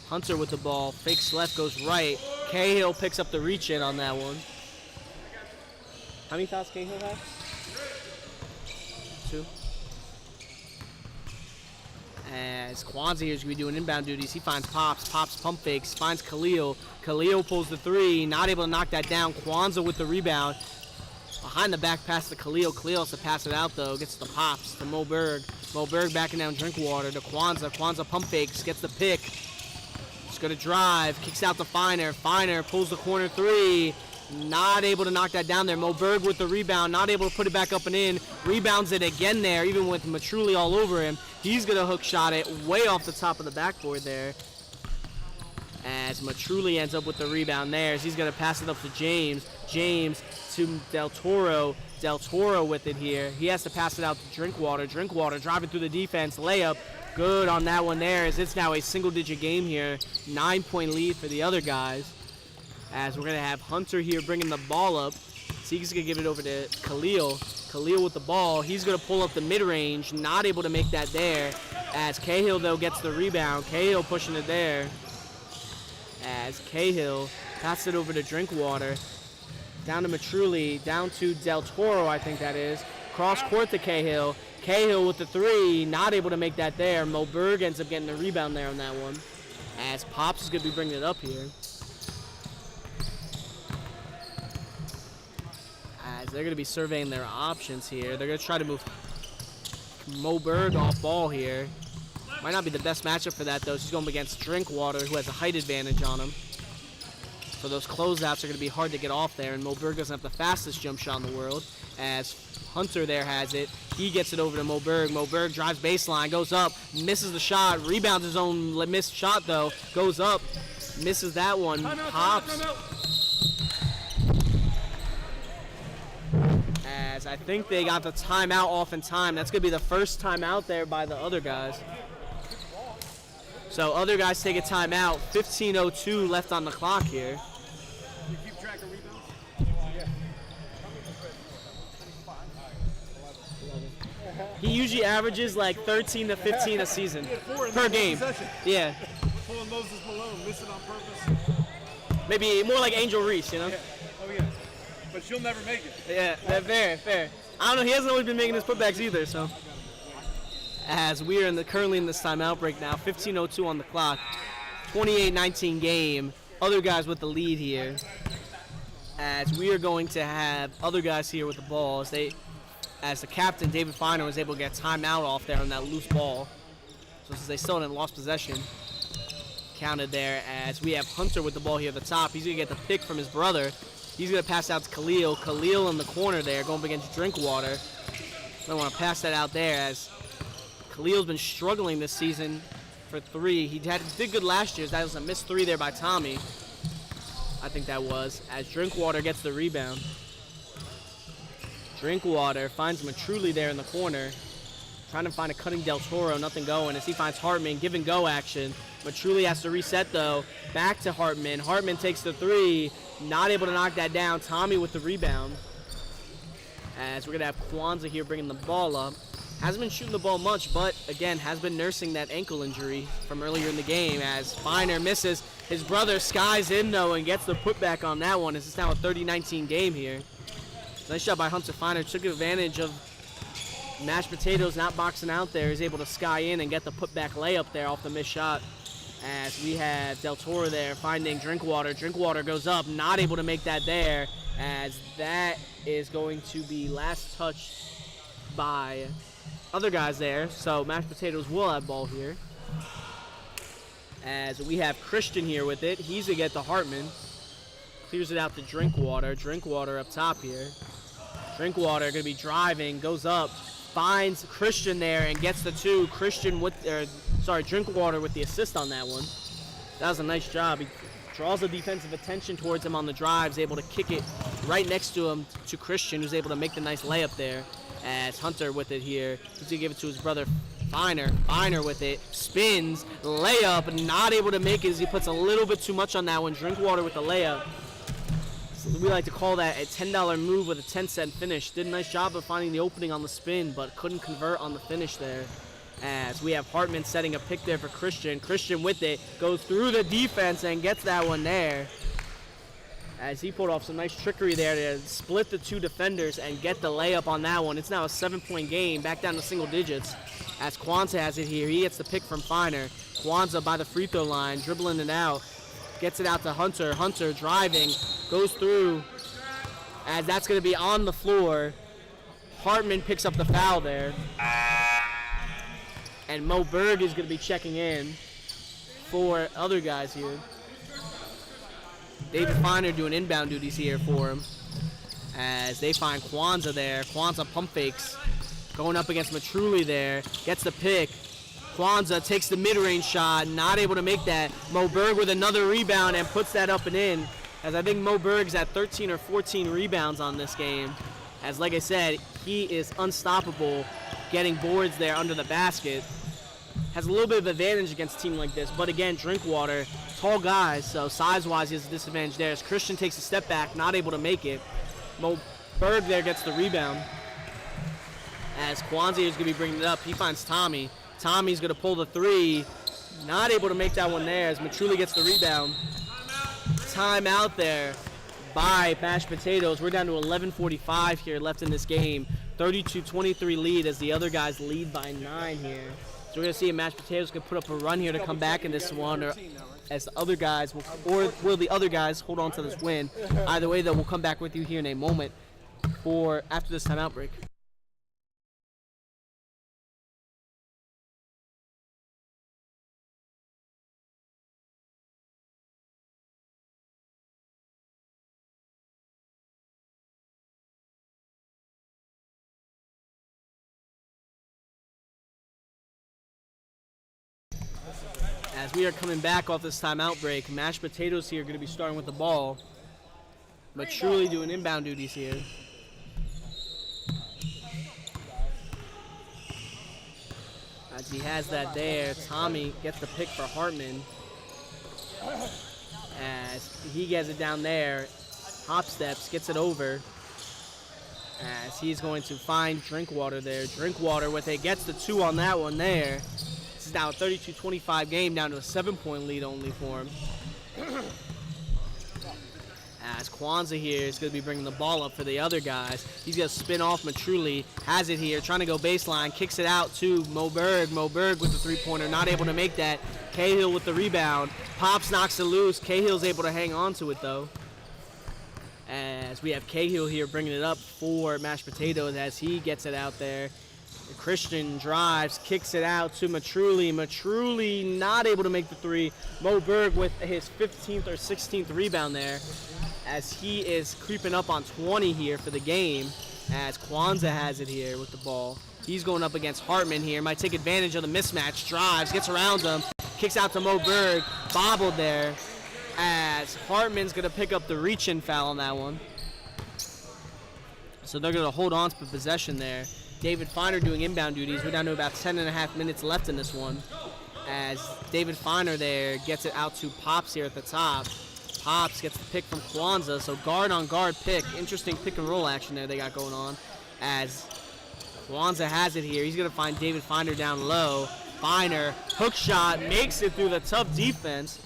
S1: Hunter with the ball, fakes left, goes right. Cahill picks up the reach in on that one. How many fouls Cahill have? 2. As Kwanzaa here is going to be doing inbound duties, he finds Pops. Pops pump fakes, finds Khalil. Khalil pulls the 3, not able to knock that down. Kwanzaa with the rebound. Behind the back pass to Khalil. Khalil has to pass it out, though. Gets the Pops to Moberg. Moberg backing down Drinkwater to Kwanzaa. Kwanzaa pump fakes, gets the pick. Just going to drive, kicks out to Finer. Finer pulls the corner 3. Not able to knock that down there. Moberg with the rebound, not able to put it back up and in. Rebounds it again there, even with Matruli all over him. He's going to hook shot it way off the top of the backboard there, as Matruli ends up with the rebound there, as he's going to pass it up to James. James to Del Toro. Del Toro with it here. He has to pass it out to Drinkwater. Drinkwater driving through the defense. Layup. Good on that one there, as it's now a single-digit game here. 9-point lead for the other guys, as we're going to have Hunter here bringing the ball up. So he's going to give it over to Khalil. Khalil with the ball. He's going to pull up the mid-range. Not able to make that there, as Cahill, though, gets the rebound. Cahill pushing it there, as Cahill passes it over to Drinkwater. Down to Matruli, down to Del Toro, I think that is. Cross court to Cahill. Cahill with the 3, not able to make that there. Moberg ends up getting the rebound there on that one, as Pops is going to be bringing it up here. As they're going to be surveying their options here. They're going to try to move Moberg off ball here. Might not be the best matchup for that, though. He's going against Drinkwater, who has a height advantage on him. So those closeouts are going to be hard to get off there, and Moberg doesn't have the fastest jump shot in the world, as Hunter there has it. He gets it over to Moberg. Moberg drives baseline, goes up, misses the shot, rebounds his own missed shot, though. Goes up, misses that one, pops. As I think they got the timeout off in time. That's going to be the first timeout there by the other guys. So other guys take a timeout. 15:02 left on the clock here.
S2: You keep track of rebounds?
S1: He usually averages like 13 to 15 a season per game. Yeah.
S2: Pulling Moses Malone, missing on purpose.
S1: Maybe more like Angel Reese, you know?
S2: Yeah. Oh, yeah. But she'll never make it.
S1: Yeah, fair. I don't know, he hasn't always been making his putbacks either, so. As we are currently in this timeout break now, 15:02 on the clock, 28-19 game. Other guys with the lead here. As we are going to have other guys here with the ball, as the captain David Finer was able to get timeout off there on that loose ball. So since they still hadn't lost possession, counted there. As we have Hunter with the ball here at the top, he's gonna get the pick from his brother. He's gonna pass out to Khalil. Khalil in the corner there, going up against Drinkwater. Don't want to pass that out there as Khalil's been struggling this season for three. He did good last year. That was a missed three there by Tommy. I think that was. As Drinkwater gets the rebound. Drinkwater finds Matruli there in the corner. Trying to find a cutting Del Toro. Nothing going as he finds Hartman. Give and go action. Matruli has to reset though. Back to Hartman. Hartman takes the three. Not able to knock that down. Tommy with the rebound. As we're going to have Kwanzaa here bringing the ball up. Hasn't been shooting the ball much, but again, has been nursing that ankle injury from earlier in the game as Feiner misses. His brother skies in though and gets the putback on that one as it's now a 30-19 game here. Nice shot by Hunter Feiner. Took advantage of Mashed Potatoes not boxing out there. He's able to sky in and get the putback layup there off the missed shot. As we have Del Toro there finding Drinkwater. Drinkwater goes up, not able to make that there. As that is going to be last touched by other guys there. So Mashed Potatoes will have ball here. As we have Christian here with it. He's going to get to Hartman. Clears it out to Drinkwater. Drinkwater up top here. Drinkwater going to be driving, goes up, finds Christian there and gets the two. Christian with, Drinkwater with the assist on that one. That was a nice job. He draws the defensive attention towards him on the drives, able to kick it right next to him to Christian, who's able to make the nice layup there. As Hunter with it here, he's going to give it to his brother Feiner. Feiner with it, spins, layup, not able to make it as he puts a little bit too much on that one. Drinkwater with the layup. So we like to call that a $10 move with a 10-cent finish. Did a nice job of finding the opening on the spin, but couldn't convert on the finish there. As we have Hartman setting a pick there for Christian. Christian with it, goes through the defense and gets that one there. As he pulled off some nice trickery there to split the two defenders and get the layup on that one. It's now a 7-point game, back down to single digits. As Kwanzaa has it here, he gets the pick from Feiner. Kwanzaa by the free throw line, dribbling it out. Gets it out to Hunter. Hunter driving, goes through. As that's going to be on the floor. Hartman picks up the foul there. And Mo Berg is going to be checking in for other guys here. David Feiner doing inbound duties here for him. As they find Kwanzaa there. Kwanzaa pump fakes. Going up against Matruli there. Gets the pick. Kwanzaa takes the mid-range shot. Not able to make that. Mo Berg with another rebound and puts that up and in. As I think Mo Berg's at 13 or 14 rebounds on this game. As like I said, he is unstoppable getting boards there under the basket. Has a little bit of advantage against a team like this. But again, Drinkwater, tall guys, so size-wise he has a disadvantage there. As Christian takes a step back, not able to make it. Mo Berg there gets the rebound. As Kwanzaa is going to be bringing it up, he finds Tommy. Tommy's going to pull the three. Not able to make that one there as Matruli gets the rebound. Timeout there by Mashed Potatoes. We're down to 11:45 here left in this game. 32-23 lead as the other guys lead by 9 here. So we're going to see if Mashed Potatoes can put up a run here to come back in this one, or as the other guys will the other guys hold on to this win. Either way, though, we'll come back with you here in a moment for after this timeout break. As we are coming back off this timeout break, Mashed Potatoes here are going to be starting with the ball. Matruli doing inbound duties here. As he has that there, Tommy gets the pick for Hartman. As he gets it down there, hop steps, gets it over. As he's going to find Drinkwater there. Drinkwater with it, gets the two on that one there. This is now a 32-25 game, down to a 7-point lead only for him. As Kwanzaa here is going to be bringing the ball up for the other guys. He's going to spin off Matruli, has it here, trying to go baseline, kicks it out to Mo Berg. Mo Berg with the three-pointer, not able to make that. Cahill with the rebound. Pops knocks it loose. Cahill's able to hang on to it, though. As we have Cahill here bringing it up for Mashed Potatoes as he gets it out there. Christian drives, kicks it out to Matruli. Matruli not able to make the three. Mo Berg with his 15th or 16th rebound there as he is creeping up on 20 here for the game. as Kwanzaa has it here with the ball. He's going up against Hartman here. Might take advantage of the mismatch. Drives, gets around him, kicks out to Mo Berg. Bobbled there as Hartman's going to pick up the reach-in foul on that one. So they're going to hold on to the possession there. David Feiner doing inbound duties. We're down to about 10.5 minutes left in this one. As David Feiner there gets it out to Pops here at the top. Pops gets the pick from Kwanzaa, so guard on guard pick. Interesting pick and roll action there they got going on. As Kwanzaa has it here, he's going to find David Feiner down low. Feiner, hook shot, makes it through the tough defense.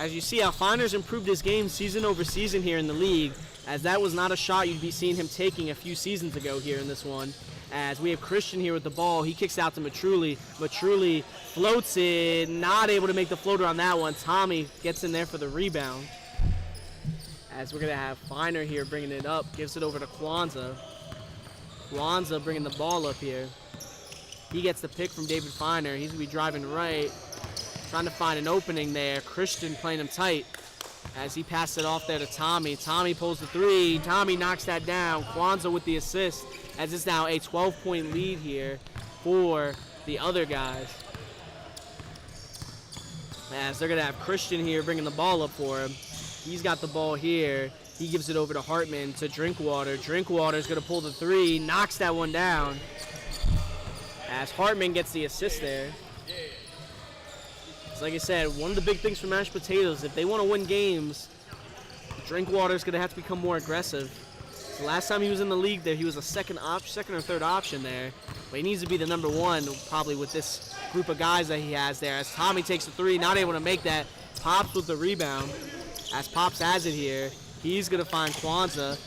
S1: As you see how Feiner's improved his game season over season here in the league, as that was not a shot you'd be seeing him taking a few seasons ago here in this one. As we have Christian here with the ball, he kicks out to Matruli. Matruli floats it, not able to make the floater on that one. Tommy gets in there for the rebound. As we're going to have Feiner here bringing it up, gives it over to Kwanzaa. Kwanzaa bringing the ball up here. He gets the pick from David Feiner. He's going to be driving right, trying to find an opening there. Christian playing him tight as he passes it off there to Tommy. Tommy pulls the three. Tommy knocks that down. Kwanzaa with the assist, as it's now a 12-point lead here for the other guys. As they're going to have Christian here bringing the ball up for him. He's got the ball here. He gives it over to Hartman to Drinkwater. Drinkwater's going to pull the three, knocks that one down. As Hartman gets the assist there. So like I said, one of the big things for Mashed Potatoes, if they want to win games, Drinkwater's going to have to become more aggressive. The last time he was in the league there, he was a second or third option there. But he needs to be the number one, probably, with this group of guys that he has there. As Tommy takes the three, not able to make that. Pops with the rebound. As Pops has it here, he's going to find Kwanzaa.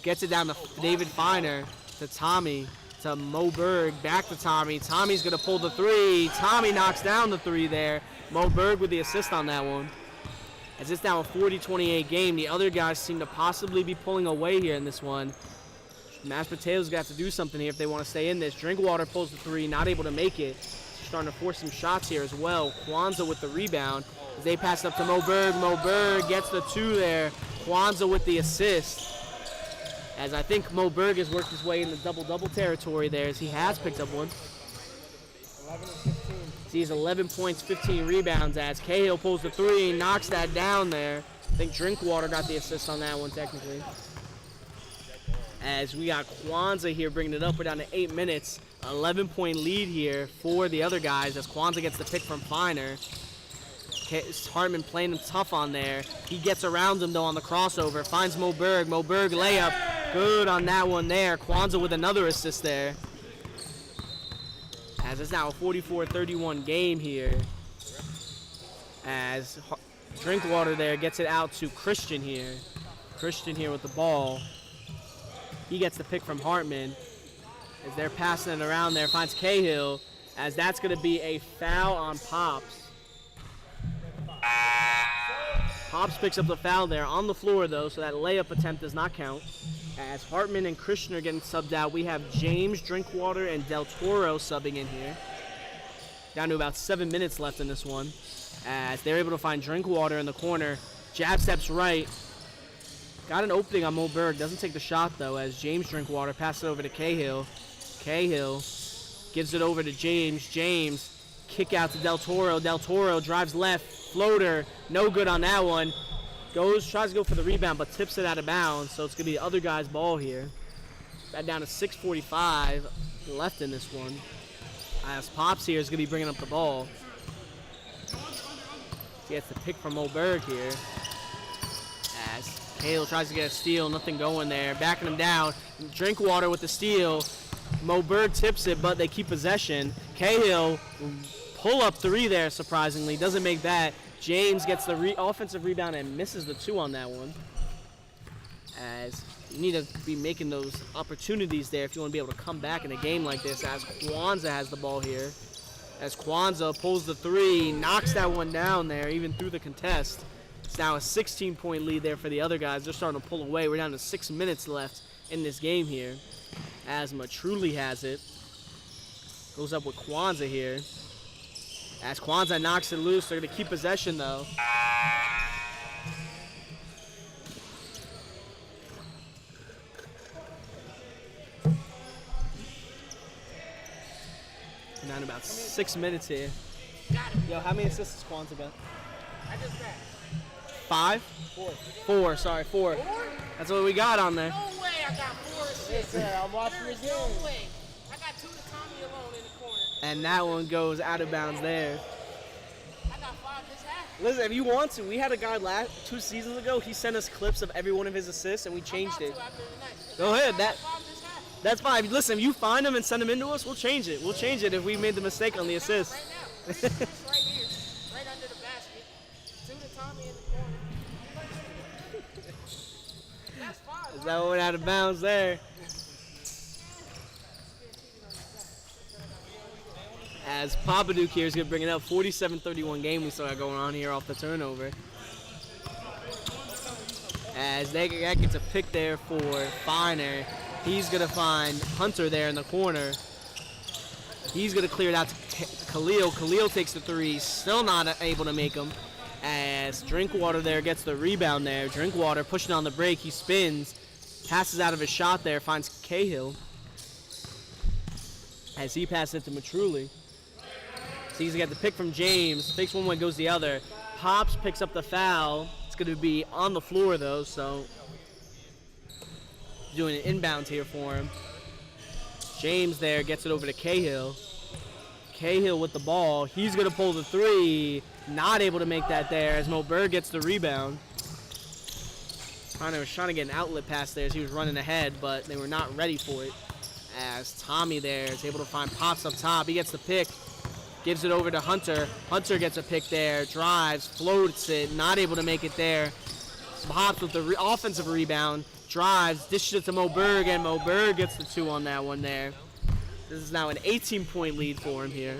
S1: Gets it down to David Feiner, to Tommy, to Mo Berg, back to Tommy. Tommy's going to pull the three. Tommy knocks down the three there. Mo Berg with the assist on that one. As it's now a 40-28 game, the other guys seem to possibly be pulling away here in this one. Mashed Potatoes got to do something here if they want to stay in this. Drinkwater pulls the three, not able to make it. Starting to force some shots here as well. Kwanzaa with the rebound. As they pass it up to Mo Berg. Mo Berg gets the two there. Kwanzaa with the assist. As I think Mo Berg has worked his way in the double-double territory there, as he has picked up one.
S2: 11 and 15.
S1: Sees 11 points, 15 rebounds as Cahill pulls the three, knocks that down there. I think Drinkwater got the assist on that one technically. As we got Kwanzaa here bringing it up, we're down to 8 minutes. 11-point lead here for the other guys as Kwanzaa gets the pick from Feiner. Hartman playing him tough on there. He gets around him though on the crossover, finds Mo Berg. Mo Berg layup, good on that one there. Kwanzaa with another assist there. As it's now a 44-31 game here. As Drinkwater there gets it out to Christian here. Christian here with the ball. He gets the pick from Hartman. As they're passing it around there, finds Cahill. As that's going to be a foul on Pops. Pops picks up the foul there on the floor though, so that layup attempt does not count. As Hartman and Christian are getting subbed out, we have James, Drinkwater, and Del Toro subbing in here. Down to about 7 minutes left in this one. As they're able to find Drinkwater in the corner. Jab steps right. Got an opening on Mo Berg. Doesn't take the shot though, as James Drinkwater passes it over to Cahill. Cahill gives it over to James. James, kick out to Del Toro. Del Toro drives left. Floater, no good on that one. Tries to go for the rebound, but tips it out of bounds, so it's going to be the other guy's ball here. That down to 6:45 left in this one. As Pops here is going to be bringing up the ball. He gets the pick from Mo Berg here. As Cahill tries to get a steal, nothing going there. Backing him down. Drinkwater with the steal. Mo Berg tips it, but they keep possession. Cahill, pull-up three there, surprisingly. Doesn't make that. James gets the offensive rebound and misses the two on that one. As you need to be making those opportunities there if you want to be able to come back in a game like this. As Kwanzaa has the ball here. As Kwanzaa pulls the three, knocks that one down there, even through the contest. It's now a 16-point lead there for the other guys. They're starting to pull away. We're down to 6 minutes left in this game here. As Matruli has it. Goes up with Kwanzaa here. As Kwanzaa knocks it loose, they're going to keep possession though. about 6 minutes here. Yo, how many assists does Kwanzaa got?
S2: I just got
S1: 5? 4, sorry, 4. That's what we got on there.
S4: No way I got 4 assists.
S2: Yeah, I'm watching
S4: There
S2: the
S4: is
S2: game.
S4: no way. I got 2 to Tommy alone in the corner.
S1: And that one goes out of bounds there.
S4: I got 5 this half.
S1: Listen, if you want to, we had a guy 2 seasons ago. He sent us clips of every one of his assists, and we changed it.
S4: After tonight.
S1: Go ahead.
S4: I
S1: That
S4: got 5 this half.
S1: that's fine. Listen, if you find them and send them into us, we'll change it. We'll change it if we made the mistake on the assist.
S4: Right now. 3 assists right here. Right under the basket. 2 to Tommy in the corner. That's 5.
S1: That one out of bounds there. As Papaduke here is going to bring it up. 47-31 game we saw going on here off the turnover. As that gets a pick there for Finer. He's going to find Hunter there in the corner. He's going to clear it out to Khalil. Khalil takes the 3. Still not able to make him. As Drinkwater there gets the rebound there. Drinkwater pushing on the break. He spins. Passes out of his shot there. Finds Cahill. As he passes it to Matruli. So he's got the pick from James. Fakes one way, goes the other. Pops picks up the foul. It's going to be on the floor though, so doing an inbound here for him. James there gets it over to Cahill. Cahill with the ball. He's going to pull the 3. Not able to make that there as Mo Berg gets the rebound. Connor was trying to get an outlet pass there as he was running ahead, but they were not ready for it. As Tommy there is able to find Pops up top. He gets the pick. Gives it over to Hunter. Hunter gets a pick there. Drives. Floats it. Not able to make it there. Pops with the offensive rebound. Drives. Dishes it to Mo Berg, and Mo Berg gets the 2 on that one there. This is now an 18-point lead for him here.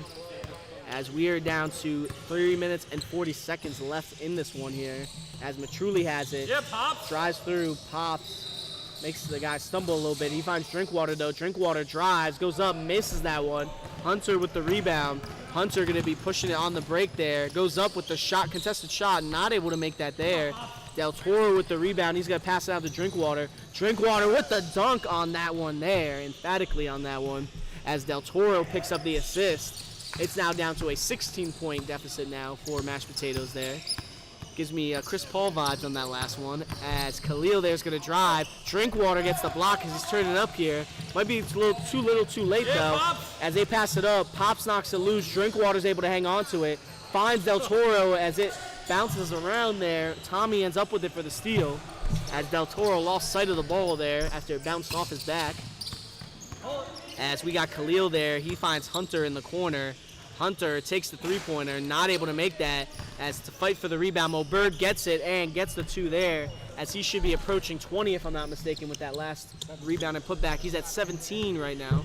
S1: As we are down to 3 minutes and 40 seconds left in this one here. As Matruli has it.
S3: Yeah, Pops.
S1: Drives through. Pops. Makes the guy stumble a little bit. He finds Drinkwater though. Drinkwater drives. Goes up. Misses that one. Hunter with the rebound. Hunter going to be pushing it on the break there. Goes up with the shot. Contested shot. Not able to make that there. Del Toro with the rebound. He's going to pass it out to Drinkwater. Drinkwater with the dunk on that one there. Emphatically on that one. As Del Toro picks up the assist. It's now down to a 16-point deficit now for Mashed Potatoes there. Gives me Chris Paul vibes on that last one. As Khalil there's going to drive. Drinkwater gets the block as he's turning up here. Might be too little too late though. As they pass it up, Pops knocks it loose. Drinkwater's able to hang on to it. Finds Del Toro as it bounces around there. Tommy ends up with it for the steal. As Del Toro lost sight of the ball there after it bounced off his back. As we got Khalil there, he finds Hunter in the corner. Hunter takes the 3-pointer, not able to make that. As to fight for the rebound, Mo Berg gets it and gets the 2 there. As he should be approaching 20 if I'm not mistaken with that last rebound and putback. He's at 17 right now.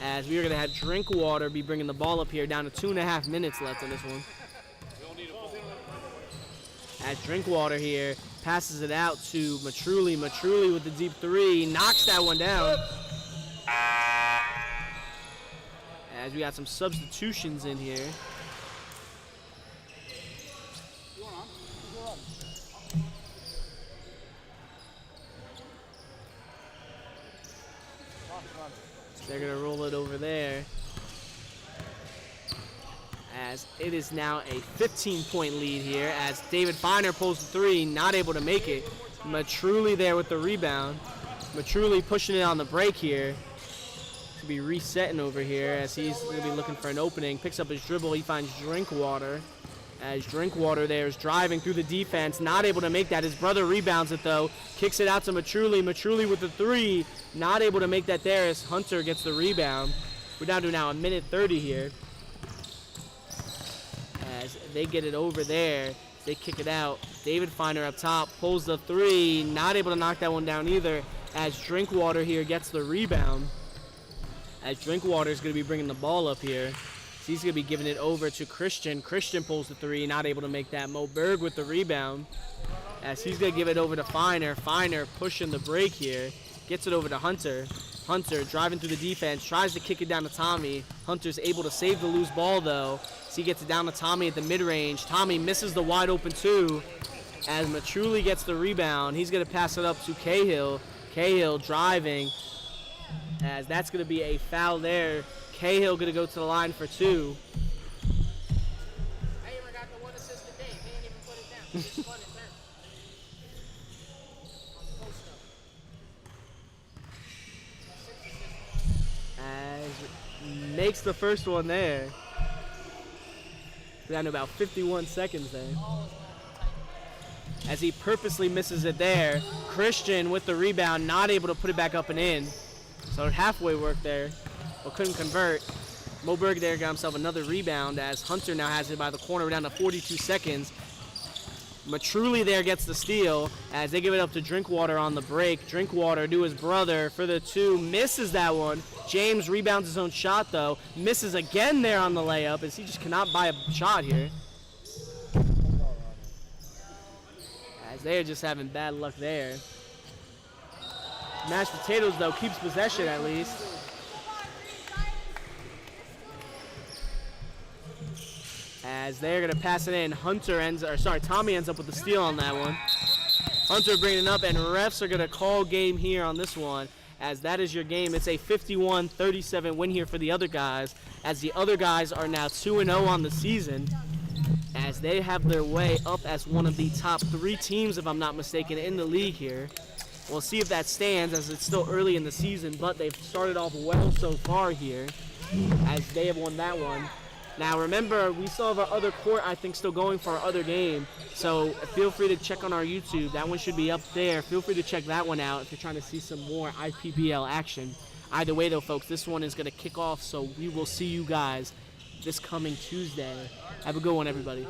S1: As we are going to have Drinkwater be bringing the ball up here, down to 2.5 minutes left on this one. As Drinkwater here passes it out to Matruli. Matruli with the deep 3, knocks that one down. As we got some substitutions in here. They're going to roll it over there. As it is now a 15-point lead here as David Finer pulls the 3, not able to make it. Matruli there with the rebound. Matruli pushing it on the break here. To be resetting over here as he's going to be looking for an opening. Picks up his dribble. He finds Drinkwater. As Drinkwater there is driving through the defense. Not able to make that. His brother rebounds it though. Kicks it out to Matruli. Matruli with the 3. Not able to make that there as Hunter gets the rebound. We're down to now 1:30 here. As they get it over there. They kick it out. David Finer up top. Pulls the 3. Not able to knock that one down either. As Drinkwater here gets the rebound. As Drinkwater is going to be bringing the ball up here. So he's going to be giving it over to Christian. Christian pulls the 3, not able to make that. Mo Berg with the rebound. As he's going to give it over to Finer. Finer pushing the break here. Gets it over to Hunter. Hunter driving through the defense. Tries to kick it down to Tommy. Hunter's able to save the loose ball though. So he gets it down to Tommy at the mid-range. Tommy misses the wide open 2. As Matruli gets the rebound. He's going to pass it up to Cahill. Cahill driving. as that's going to be a foul there. Cahill going to go to the line for 2.
S4: I even got the 1 assist today. He ain't even put it down. He just spun and turned. On the post up.
S1: As makes the first one there. Down to about 51 seconds there. As he purposely misses it there. Christian with the rebound, not able to put it back up and in. So halfway work there, but couldn't convert. Moberg there got himself another rebound as Hunter now has it by the corner. We're down to 42 seconds. Matruli there gets the steal as they give it up to Drinkwater on the break. Drinkwater to his brother for the 2, misses that one. James rebounds his own shot though, misses again there on the layup as he just cannot buy a shot here. As they are just having bad luck there. Mashed Potatoes though keeps possession at least. As they're gonna pass it in, Tommy ends up with the steal on that one. Hunter bringing it up, and refs are gonna call game here on this one, as that is your game. It's a 51-37 win here for the other guys, as the other guys are now 2-0 on the season, as they have their way up as one of the top 3 teams, if I'm not mistaken, in the league here. We'll see if that stands, as it's still early in the season, but they've started off well so far here, as they have won that one. Now remember, we still have our other court, I think, still going for our other game. So feel free to check on our YouTube. That one should be up there. Feel free to check that one out if you're trying to see some more IPBL action. Either way though, folks, this one is going to kick off, so we will see you guys this coming Tuesday. Have a good one, everybody.